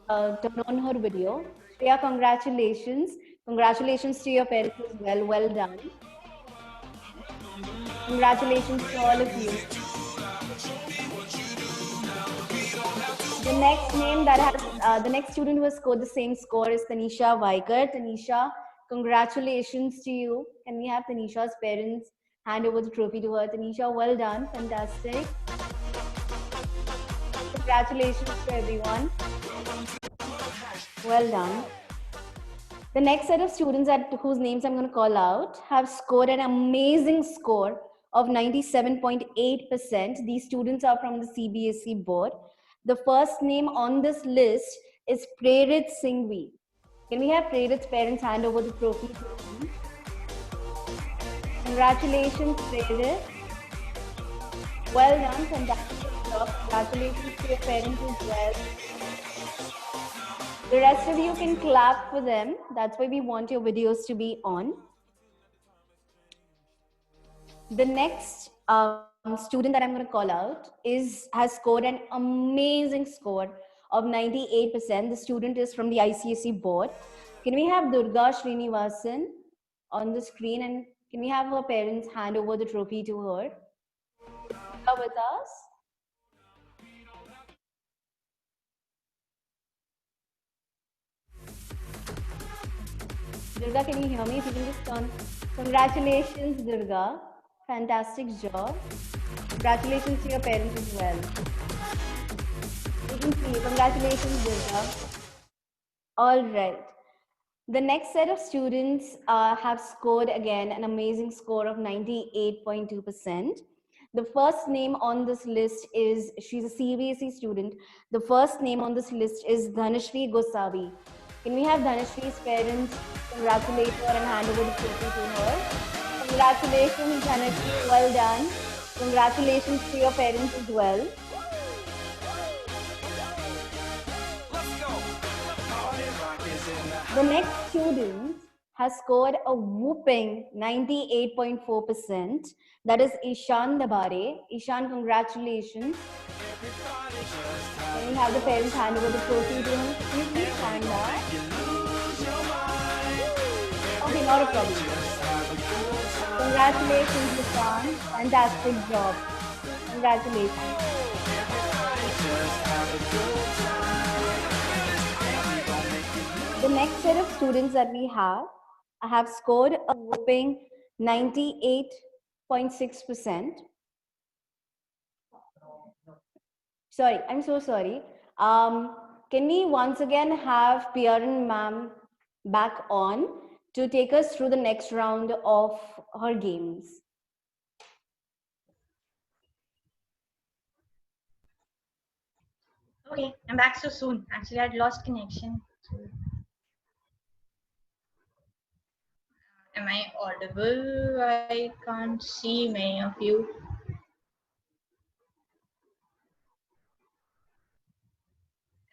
Speaker 1: turn on her video? Shreya, congratulations. Congratulations to your parents as well. Well done. Congratulations to all of you. The next name that has, the next student who has scored the same score is Tanisha Vaikar. Tanisha, congratulations to you. Can we have Tanisha's parents hand over the trophy to her? Tanisha, well done. Fantastic. Congratulations to everyone. Well done. The next set of students whose names I'm going to call out have scored an amazing score of 97.8%. These students are from the CBSE board. The first name on this list is Prerit Singhvi. Can we have Prerit's parents hand over the trophy to him? Congratulations, Prerit. Well done. Fantastic job. Congratulations to your parents as well. The rest of you can clap for them. That's why we want your videos to be on. The next student that I'm going to call out has scored an amazing score of 98%. The student is from the ICSE board. Can we have Durga Srinivasan on the screen, and can we have her parents hand over the trophy to her? Durga with us? Durga, can you hear me? If you can just turn. Congratulations, Durga. Fantastic job. Congratulations to your parents as well. You can see. Congratulations, Durga. All right. The next set of students have scored again an amazing score of 98.2%. The first name on this list is, she's a CBSE student. The first name on this list is Dhanashri Gosavi. Can we have Dhanashri's parents congratulate her and hand over the trophy to her? Congratulations, Dhanashri. Well done. Congratulations to your parents as well. The next student has scored a whooping 98.4%. That is Ishan Dabare. Ishan, congratulations. Can we have the parents hand over the trophy to him? Please stand up. Okay, not a problem. Congratulations, Nissan. Fantastic job. Congratulations. The next set of students that we have scored a whopping 98.6%. Sorry, I'm so sorry. Can we once again have Piyaran ma'am back on to take us through the next round of her games?
Speaker 3: Okay, I'm back so soon. Actually, I'd lost connection. Am I audible? I can't see many of you.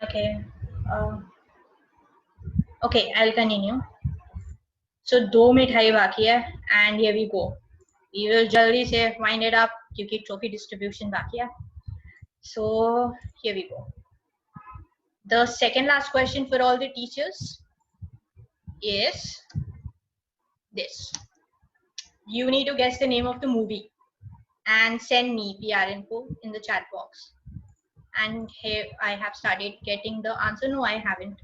Speaker 3: Okay. Okay, I'll continue. So 2 मिठाई बाकी है, and here we go. We will जल्दी से wind it up क्योंकि trophy distribution बाकी है. So here we go. The second last question for all the teachers is this. You need to guess the name of the movie and send me PR info in the chat box. And here I have started getting the answer. No, I haven't.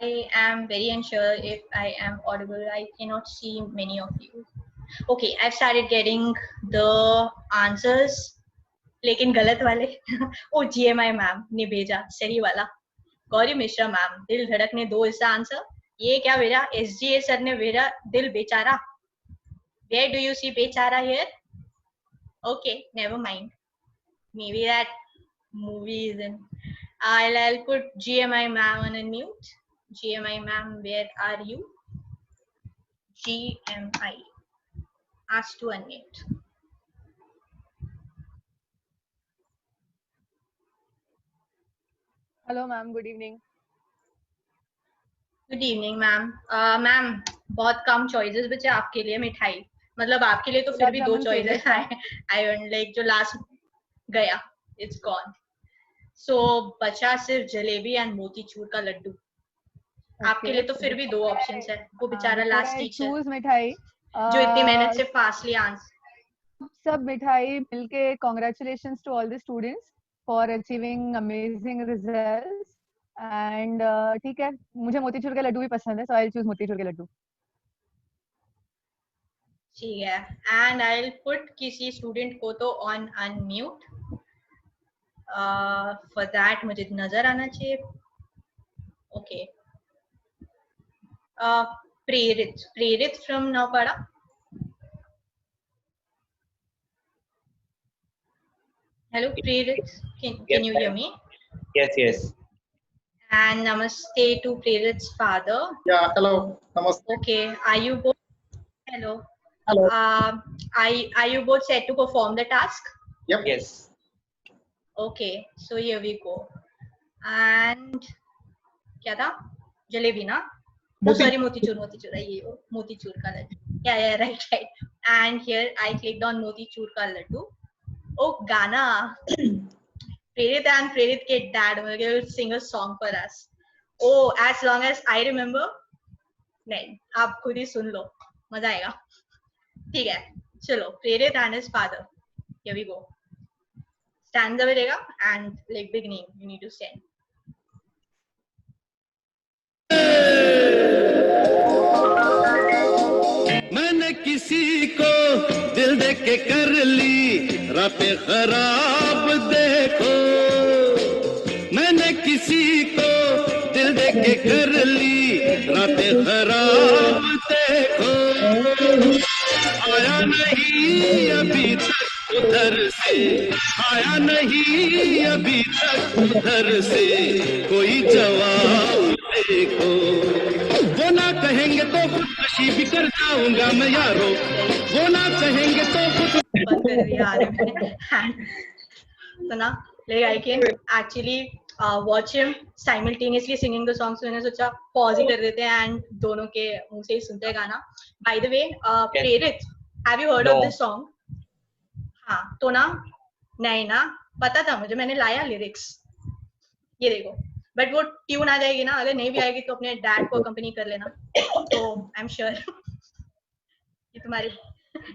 Speaker 3: I am very unsure if I am audible. I cannot see many of you. Okay, I've started getting the answers. लेकिन गलत वाले. ओ GMI ma'am ने भेजा सही वाला. Gauri Mishra ma'am, दिल धड़कने दो इसका आंसर. ये क्या भेजा? SGA सर ने भेजा दिल बेचारा. Where do you see बेचारा here? Okay, never mind. Maybe that movie is in. I'll put GMI ma'am on a mute. GMI ma'am, where are you? GMI. Ask to unmute.
Speaker 2: Hello ma'am, good evening.
Speaker 3: Good evening ma'am. Ma'am, बहुत कम choices बचे आपके लिए मिठाई. मतलब आपके लिए तो फिर भी 2 choices हैं. I don't like जो last गया. It's gone. So बचा सिर्फ जलेबी and मोतीचूर का लड्डू. आपके लिए तो फिर भी 2 options है. वो बेचारा last teacher.
Speaker 2: Choose मिठाई.
Speaker 3: जो इतनी मेहनत से fastly answer.
Speaker 2: सब मिठाई मिलके congratulations to all the students for achieving amazing results. And ठीक है, मुझे मोतीचूर के लड्डू भी पसंद है, so I'll choose मोतीचूर के लड्डू.
Speaker 3: ठीक है, and I'll put किसी student को तो on unmute. For that मुझे नजर आना चाहिए. Okay. Prerit from Naupada. Hello, Prerit. Can you hear me?
Speaker 4: Yes.
Speaker 3: And namaste to Prerit's father.
Speaker 4: Yeah, hello. Namaste.
Speaker 3: Okay, are you both? Hello.
Speaker 4: Hello.
Speaker 3: Are you both set to perform the task?
Speaker 4: Yep. Yes.
Speaker 3: Okay, so here we go. And क्या था? जलेबी ना? Oh, sorry, motichoor. ये मोतीचूर का Laddu. Yeah, right. And here I clicked on motichoor का Laddu. Oh, Ghana. Prerit and Prerit के dad will sing a song for us. Oh, as long as I remember. नहीं, आप खुद ही सुन लो, मजा आएगा. ठीक है, चलो. Prerit and his father. Here we go. Stanza बजेगा and like beginning you need to send.
Speaker 11: मैंने किसी को दिल दे के कर ली रातें खराब देखो. मैंने किसी को दिल दे के कर ली रातें खराब देखो. आया नहीं अभी तक उधर से, आया नहीं अभी तक उधर से कोई जवाब देखो. वो ना कहेंगे तो खुदकुशी भी कर जाऊंगा मैं यारो. वो ना कहेंगे तो खुद
Speaker 3: सुना. Like I can actually watch him simultaneously singing the song. So मैंने सोचा pause ही कर देते हैं and दोनों के मुंह से ही सुनते हैं गाना. By the way, Prerit, have you heard of this song? हाँ, तो ना नहीं ना, पता था मुझे, मैंने लाया लिरिक्स, ये देखो। बट वो ट्यून आ जाएगी ना, अगर नहीं भी आएगी तो अपने डैड को अकम्पनी कर लेना, तो आई एम श्योर कि तुम्हारे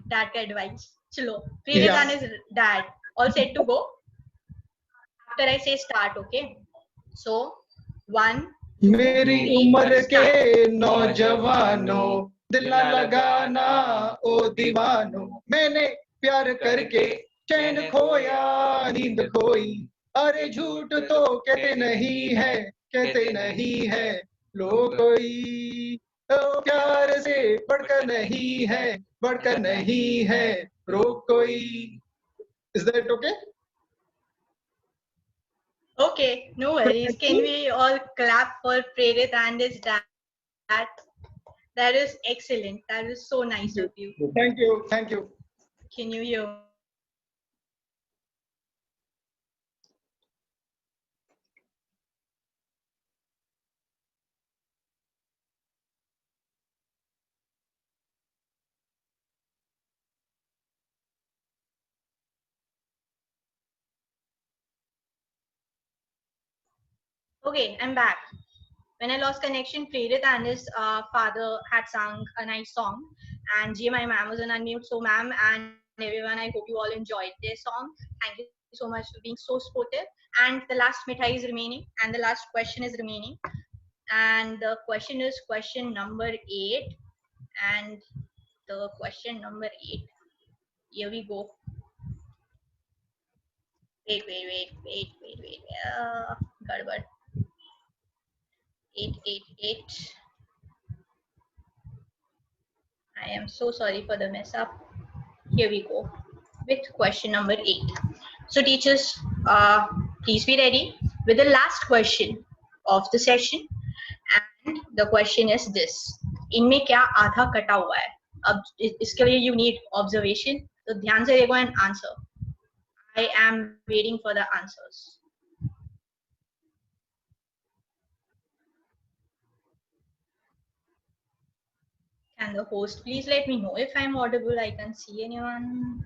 Speaker 3: डैड का एडवाइस। चलो, प्रेरित and his dad all set to go. After I say start, okay? So 1
Speaker 22: मेरी उम्र के नौजवानों, दिल ना लगाना ओ दीवानो, मैंने प्यार करके चैन खोया, नींद खोई, अरे झूठ तो कहते नहीं है, कहते नहीं है लोग कोई, ओ प्यार से बढ़कर नहीं है, बढ़कर नहीं है रोक कोई। Is that okay?
Speaker 3: Okay, no worries. Can we all clap for Prerit and his dad? That is excellent. That is so nice of you.
Speaker 22: Thank you. Thank you.
Speaker 3: Can you hear? Okay, I'm back. When I lost connection, Prerit and his father had sung a nice song, and GMI ma'am was on unmute. So ma'am and everyone, I hope you all enjoyed their song. Thank you so much for being so supportive. And the last mithai is remaining, and the last question is remaining. And the question is question number 8. And the question number 8. Here we go. Wait. Gadbad. 8. I am so sorry for the mess up. Here we go with question number 8. So teachers, please be ready with the last question of the session. And the question is this: इनमें क्या आधा कटा हुआ है? अब इसके लिए you need observation. तो ध्यान से देखो and answer. I am waiting for the answers. Can the host please let me know if I'm audible? I can't see anyone.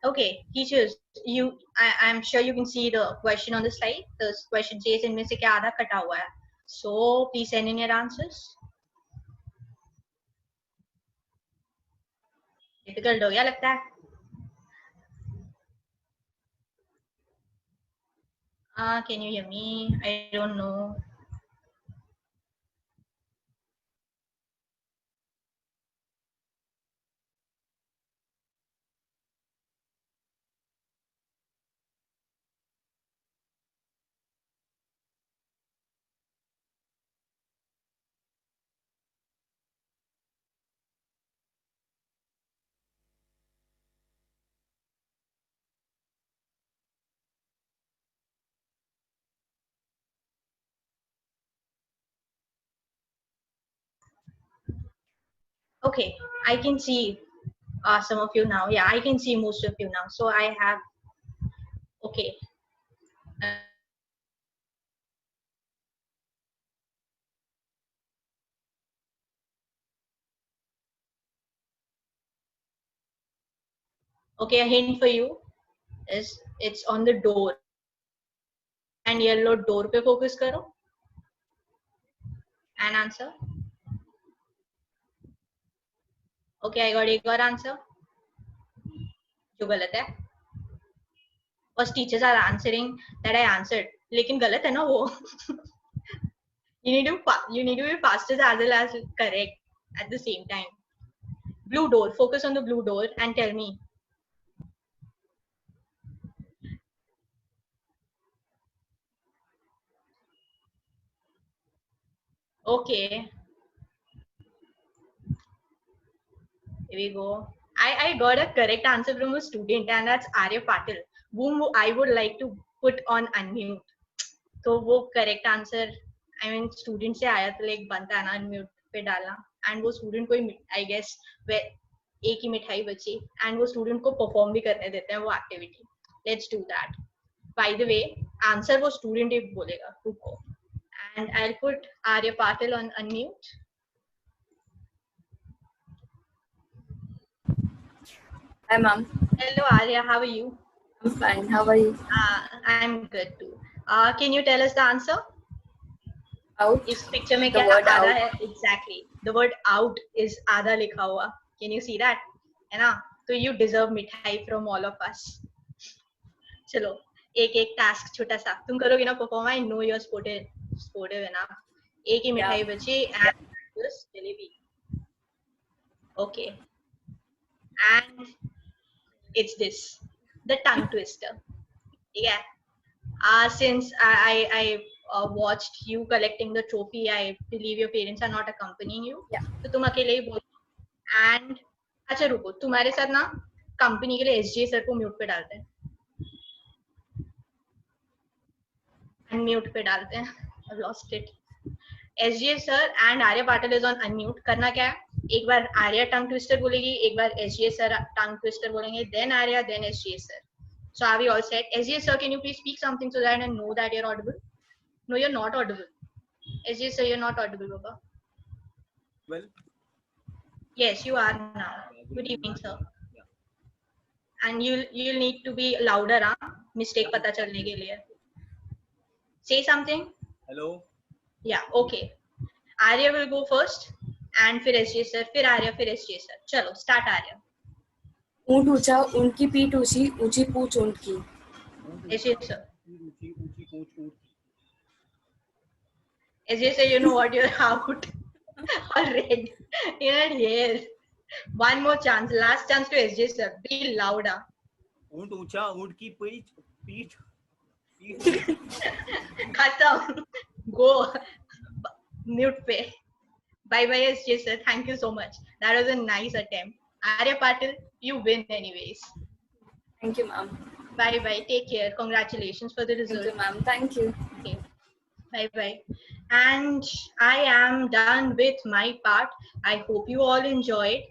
Speaker 3: Okay, teachers, I'm sure you can see the question on the slide. The question says इनमें से क्या आधा कटा हुआ है? So please send in your answers. Difficult हो गया लगता है. Can you hear me? I don't know. Okay, I can see some of you now. Yeah, I can see most of you now. So I have, okay. Okay, a hint for you is it's on the door. And yellow door पे focus करो. And answer. Okay, I got एक और answer. जो गलत है. First teachers are answering that I answered. लेकिन गलत है ना वो. You need to be fast as well as correct at the same time. Blue door. Focus on the blue door and tell me. Okay. Here we go. I got a correct answer from a student, and that's Arya Patil, whom I would like to put on unmute. तो वो correct answer, I mean student से आया तो like बनता है ना unmute पे डालना, and वो student को I guess वे एक ही मिठाई बची, and वो student को perform भी करने देते हैं वो activity. Let's do that. By the way, answer वो student ही बोलेगा, रुको. And I'll put Arya Patil on unmute.
Speaker 7: Hi, ma'am.
Speaker 3: Hello, Arya. How are you?
Speaker 7: I'm fine. How are you?
Speaker 3: I'm good too. Can you tell us the answer?
Speaker 7: Out.
Speaker 3: इस picture में
Speaker 7: The
Speaker 3: क्या
Speaker 7: word
Speaker 3: आधा
Speaker 7: out.
Speaker 3: है? Exactly. The word out is आधा लिखा हुआ. Can you see that? है ना? तो you deserve मिठाई from all of us. चलो एक एक task छोटा सा तुम करोगे ना perform. I know you're sportive enough. एक ही मिठाई बची and this jalebi. Okay. And it's this, the tongue twister. Yeah. Since I watched you collecting the trophy, I believe your parents are not accompanying you.
Speaker 7: Yeah.
Speaker 3: तो तुम अकेले ही बोलो. And अच्छा रुको, तुम्हारे साथ ना कंपनी के लिए SJ सर को म्यूट पे डालते हैं. Unmute पे डालते हैं. I've lost it. SJ sir and Arya Patil is on unmute. करना क्या है? एक बार आर्या टंग ट्विस्टर बोलेगी, एक बार SJ sir टंग ट्विस्टर बोलेंगे, then Arya, then SJ sir. So are we all set? SJ sir, can you please speak something so that I know that you're audible? No, you're not audible. SJ sir, you're not audible, Baba.
Speaker 10: Well.
Speaker 3: Yes, you are now. Good evening, sir. And you'll need to be louder, huh? Mistake पता चलने के लिए. Say something.
Speaker 10: Hello.
Speaker 3: Yeah, okay. Arya will go first. And फिर SJ sir, फिर आर्या, फिर SJ sir. चलो start Arya.
Speaker 7: ऊंट ऊंचा, ऊंट की पीठ ऊंची, ऊंची पूंछ ऊंट की.
Speaker 3: SJ sir. SJ sir, you know what, you're out already. Yes. One more chance, last chance to SJ sir. Be louder.
Speaker 10: ऊंट ऊंचा, ऊंट की पीठ.
Speaker 3: खत्म. Go. Mute पे. Bye bye SJ sir. Thank you so much. That was a nice attempt. Arya Patil, you win anyways.
Speaker 7: Thank you, ma'am.
Speaker 3: Bye bye. Take care. Congratulations for the result.
Speaker 7: Thank you, ma'am. Thank you.
Speaker 3: Okay. Bye bye. And I am done with my part. I hope you all enjoyed.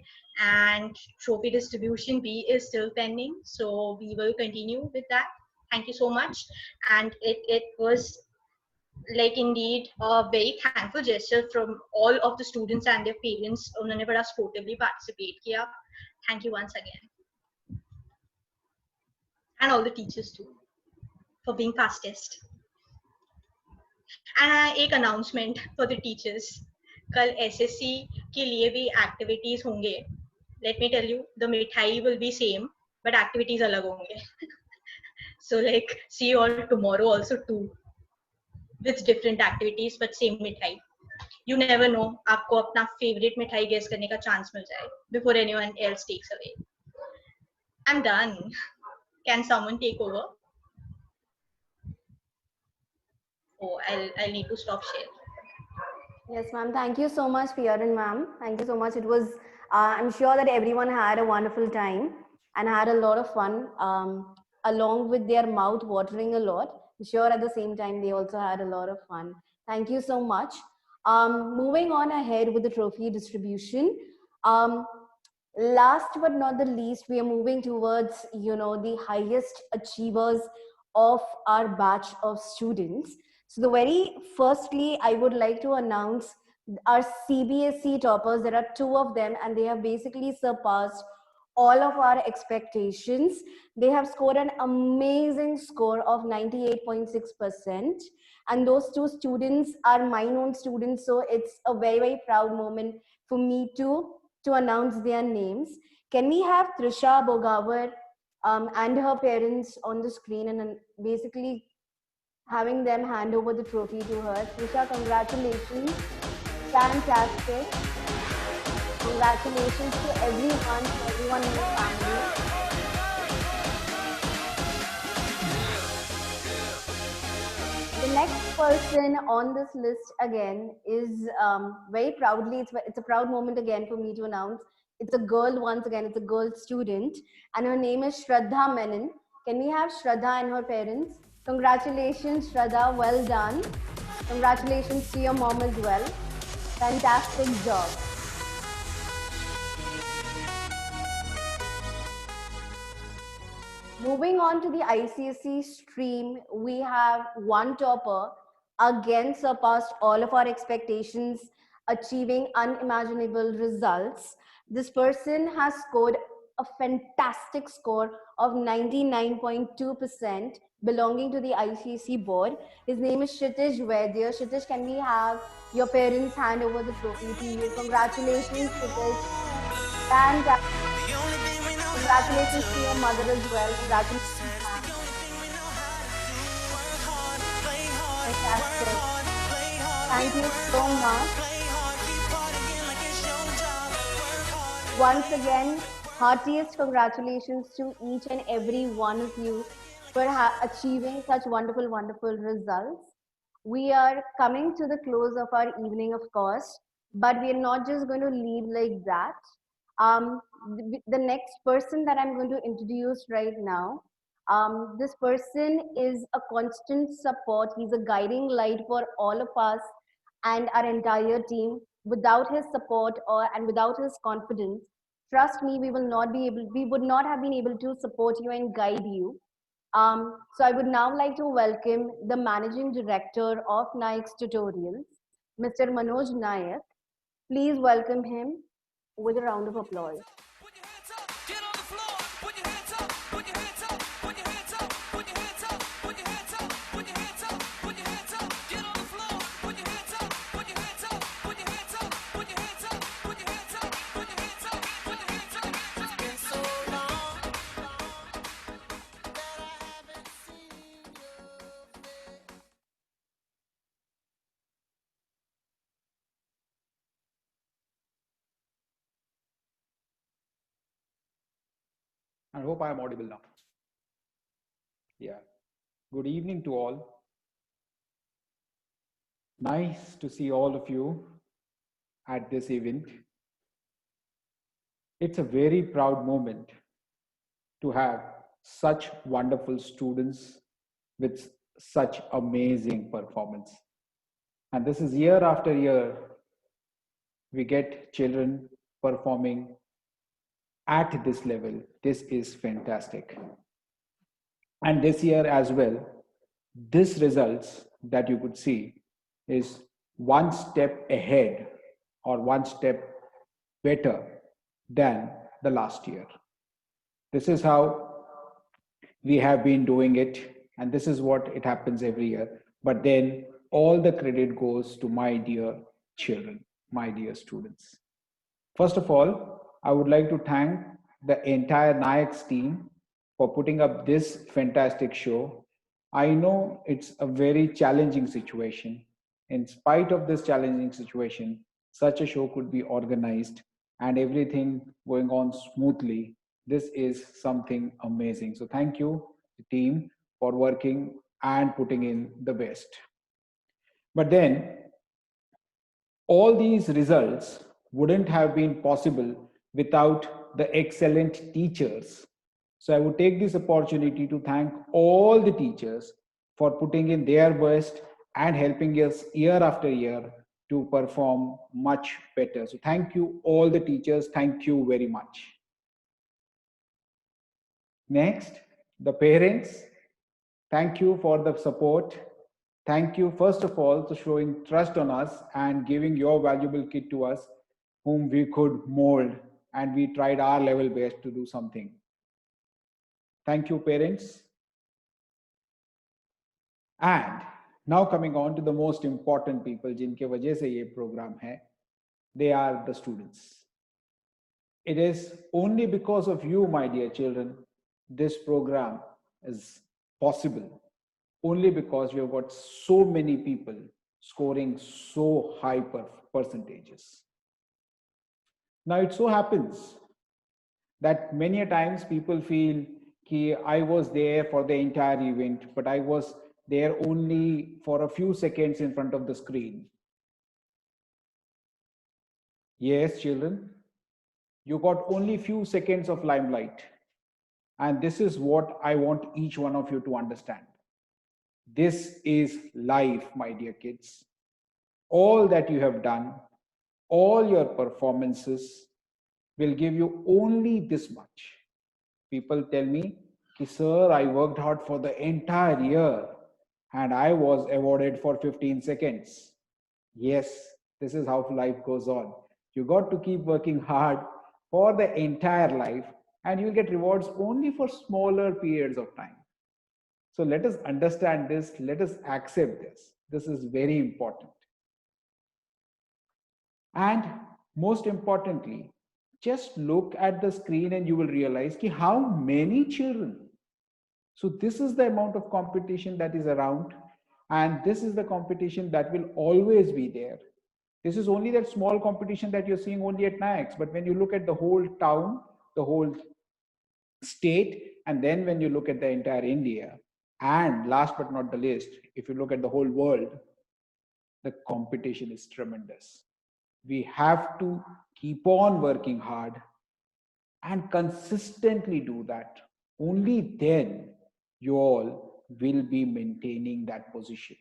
Speaker 3: And trophy distribution B is still pending, so we will continue with that. Thank you so much. And it was like indeed a very thankful gesture from all of the students and their parents. उन्होंने बड़ा sportively participate किया. Thank you once again. And all the teachers too for being fastest. And एक announcement for the teachers. कल SSC के लिए भी activities होंगे. Let me tell you, the mithai will be same, but activities अलग होंगे. So like see you all tomorrow also too. With different activities but same mithai. You never know, आपको अपना favorite mithai guess करने का chance मिल जाए before anyone else takes away. I'm done. Can someone take over? Oh, I'll need to stop share.
Speaker 1: Yes, ma'am. Thank you so much, Piyaran ma'am. Thank you so much. It was, I'm sure that everyone had a wonderful time and had a lot of fun, along with their mouth watering a lot. I'm sure at the same time, they also had a lot of fun. Thank you so much. Moving on ahead with the trophy distribution. Last but not the least, we are moving towards, the highest achievers of our batch of students. So the very firstly, I would like to announce our CBSE toppers. There are 2 of them, and they have basically surpassed all of our expectations. They have scored an amazing score of 98.6%. And those 2 students are my own students. So it's a very, very proud moment for me to announce their names. Can we have Trisha Bogawar and her parents on the screen, and basically having them hand over the trophy to her. Trisha, congratulations. Fantastic. Congratulations to everyone in the family. The next person on this list again is very proudly, it's a proud moment again for me to announce. It's a girl once again, it's a girl student, and her name is Shraddha Menon. Can we have Shraddha and her parents? Congratulations, Shraddha, well done. Congratulations to your mom as well. Fantastic job. Moving on to the ICSE stream, we have one topper, again surpassed all of our expectations, achieving unimaginable results. This person has scored a fantastic score of 99.2%, belonging to the ICSE board. His name is Kshitij Vaidya. Kshitij, can we have your parents hand over the trophy to you? Congratulations, Kshitij. Fantastic. Congratulations to your mother as well. Congratulations. Fantastic. Thank you so much. Once again, heartiest congratulations to each and every one of you for achieving such wonderful, wonderful results. We are coming to the close of our evening, of course, but we are not just going to leave like that. The next person that I'm going to introduce right now, this person is a constant support. He's a guiding light for all of us and our entire team. Without his support and without his confidence, trust me, we would not have been able to support you and guide you. So I would now like to welcome the Managing Director of Naik's Tutorials, Mr. Manoj Nayak. Please welcome him with a round of applause.
Speaker 8: I hope I am audible now. Yeah. Good evening to all. Nice to see all of you at this event. It's a very proud moment to have such wonderful students with such amazing performance. And this is year after year, we get children performing at this level. This is fantastic. And this year as well, this results that you could see is one step ahead or one step better than the last year. This is how we have been doing it, and this is what it happens every year. But then all the credit goes to my dear children, my dear students. First of all, I would like to thank the entire Naik's team for putting up this fantastic show. I know it's a very challenging situation. In spite of this challenging situation, such a show could be organized and everything going on smoothly. This is something amazing. So thank you, the team, for working and putting in the best. But then all these results wouldn't have been possible without the excellent teachers. So I would take this opportunity to thank all the teachers for putting in their best and helping us year after year to perform much better. So thank you all the teachers. Thank you very much. Next, the parents. Thank you for the support. Thank you, first of all, for showing trust on us and giving your valuable kid to us, whom we could mold, and we tried our level best to do something. Thank you, parents. And now coming on to the most important people, जिनके वजह से ये program है, they are the students. It is only because of you, my dear children, this program is possible. Only because we have got so many people scoring so high percentages. Now it so happens that many a times people feel that I was there for the entire event, but I was they're only for a few seconds in front of the screen. Yes, children, you got only few seconds of limelight. And this is what I want each one of you to understand. This is life, my dear kids. All that you have done, all your performances will give you only this much. People tell me, sir, I worked hard for the entire year and I was awarded for 15 seconds. Yes, this is how life goes on. You got to keep working hard for the entire life and you'll get rewards only for smaller periods of time. So let us understand this. Let us accept this. This is very important. And most importantly, just look at the screen and you will realize how many children. So this is the amount of competition that is around, and this is the competition that will always be there. This is only that small competition that you're seeing only at NIAX, but when you look at the whole town, the whole state, and then when you look at the entire India, and last but not the least, if you look at the whole world, the competition is tremendous. We have to keep on working hard and consistently do that. Only then you all will be maintaining that position.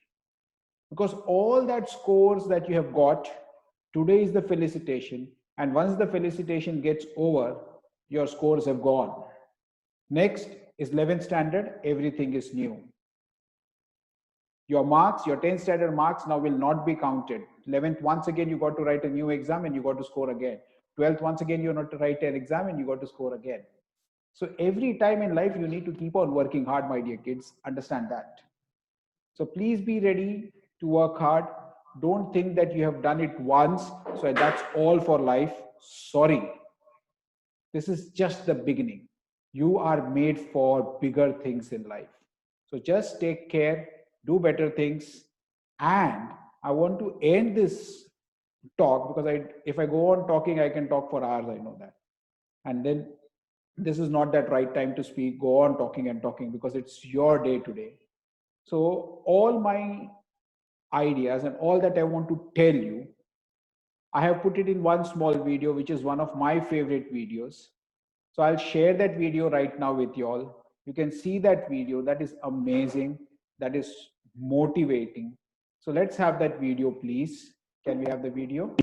Speaker 8: Because all that scores that you have got, today is the felicitation. And once the felicitation gets over, your scores have gone. Next is 11th standard, everything is new. Your marks, your 10th standard marks now will not be counted. 11th, once again, you got to write a new exam and you got to score again. 12th, once again, you have to write an exam and you got to score again. So every time in life, you need to keep on working hard, my dear kids. Understand that. So please be ready to work hard. Don't think that you have done it once, so that's all for life. Sorry. This is just the beginning. You are made for bigger things in life. So just take care, do better things. And I want to end this talk because if I go on talking, I can talk for hours, I know that. And then this is not that right time to speak. Go on talking and talking because it's your day today. So all my ideas and all that I want to tell you, I have put it in one small video, which is one of my favorite videos. So I'll share that video right now with you all. You can see that video. That is amazing. That is motivating. So let's have that video, please. Can we have the video?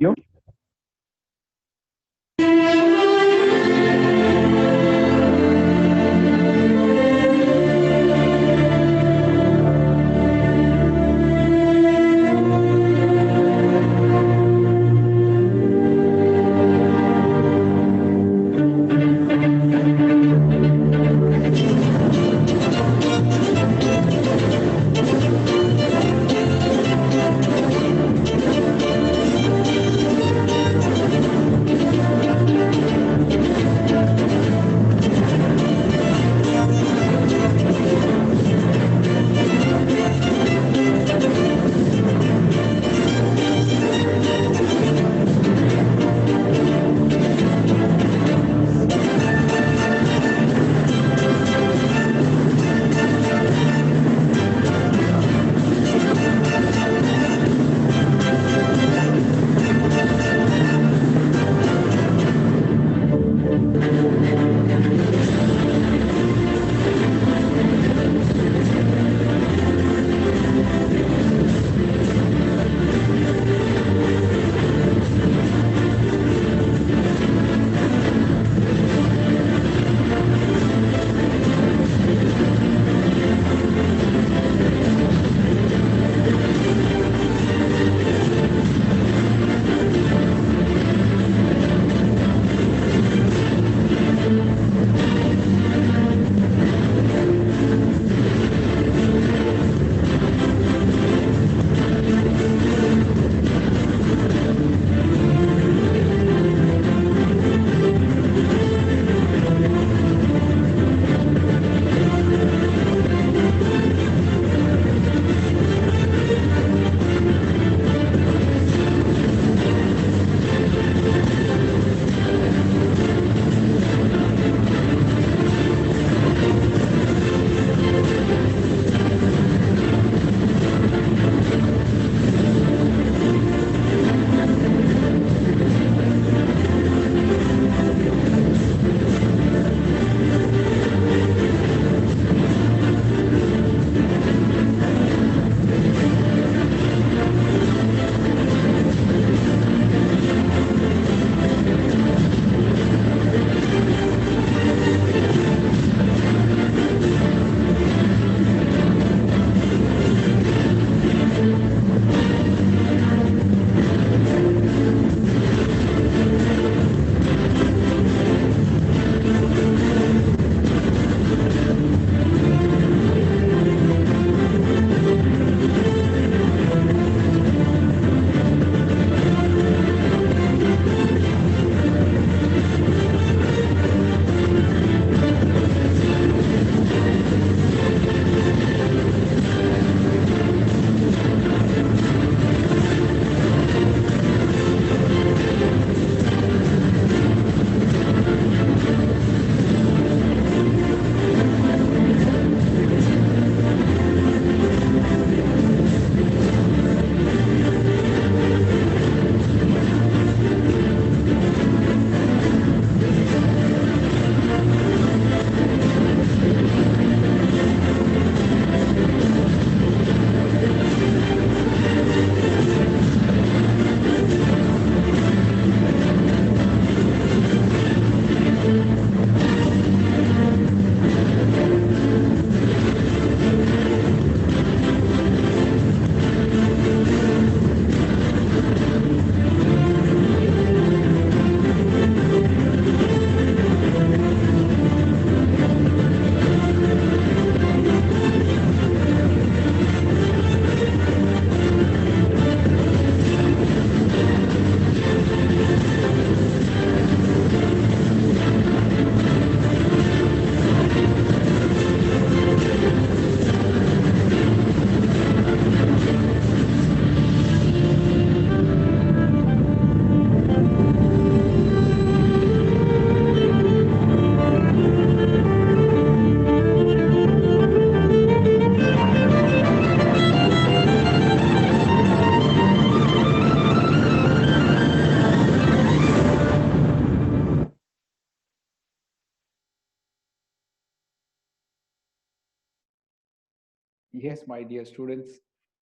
Speaker 8: Yes, my dear students,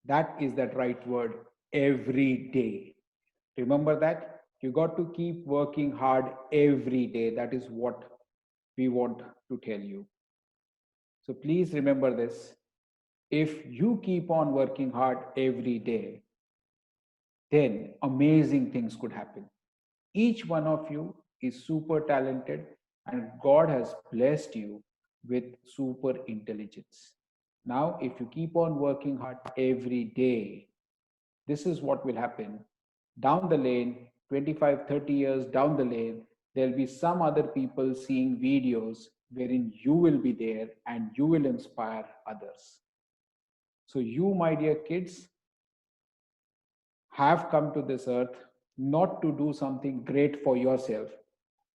Speaker 8: that is that right word, every day. Remember that? You got to keep working hard every day. That is what we want to tell you. So please remember this. If you keep on working hard every day, then amazing things could happen. Each one of you is super talented, and God has blessed you with super intelligence. Now, if you keep on working hard every day, this is what will happen. Down the lane, 25, 30 years down the lane, there'll be some other people seeing videos wherein you will be there and you will inspire others. So you, my dear kids, have come to this earth not to do something great for yourself.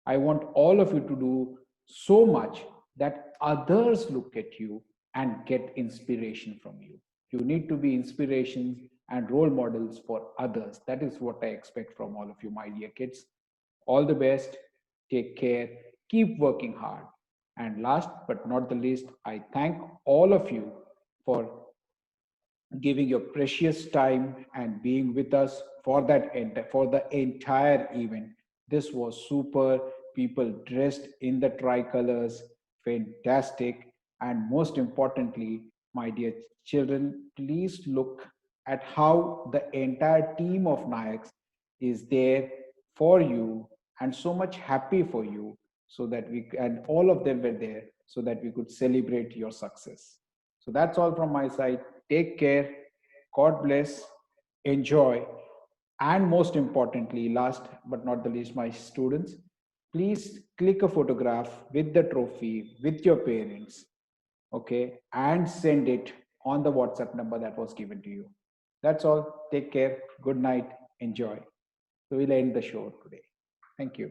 Speaker 8: I want all of you to do so much that others look at you and get inspiration from you. You need to be inspirations and role models for others. That is what I expect from all of you, my dear kids. All the best. Take care. Keep working hard. And last but not the least, I thank all of you for giving your precious time and being with us for for the entire event. This was super. People dressed in the tricolors, fantastic. And most importantly, my dear children, please look at how the entire team of Nayaks is there for you and so much happy for you, so that and all of them were there so that we could celebrate your success. So that's all from my side. Take care. God bless. Enjoy. And most importantly, last but not the least, my students, please click a photograph with the trophy with your parents, okay, and send it on the WhatsApp number that was given to you. That's all. Take care. Good night. Enjoy. So we'll end the show today. Thank you.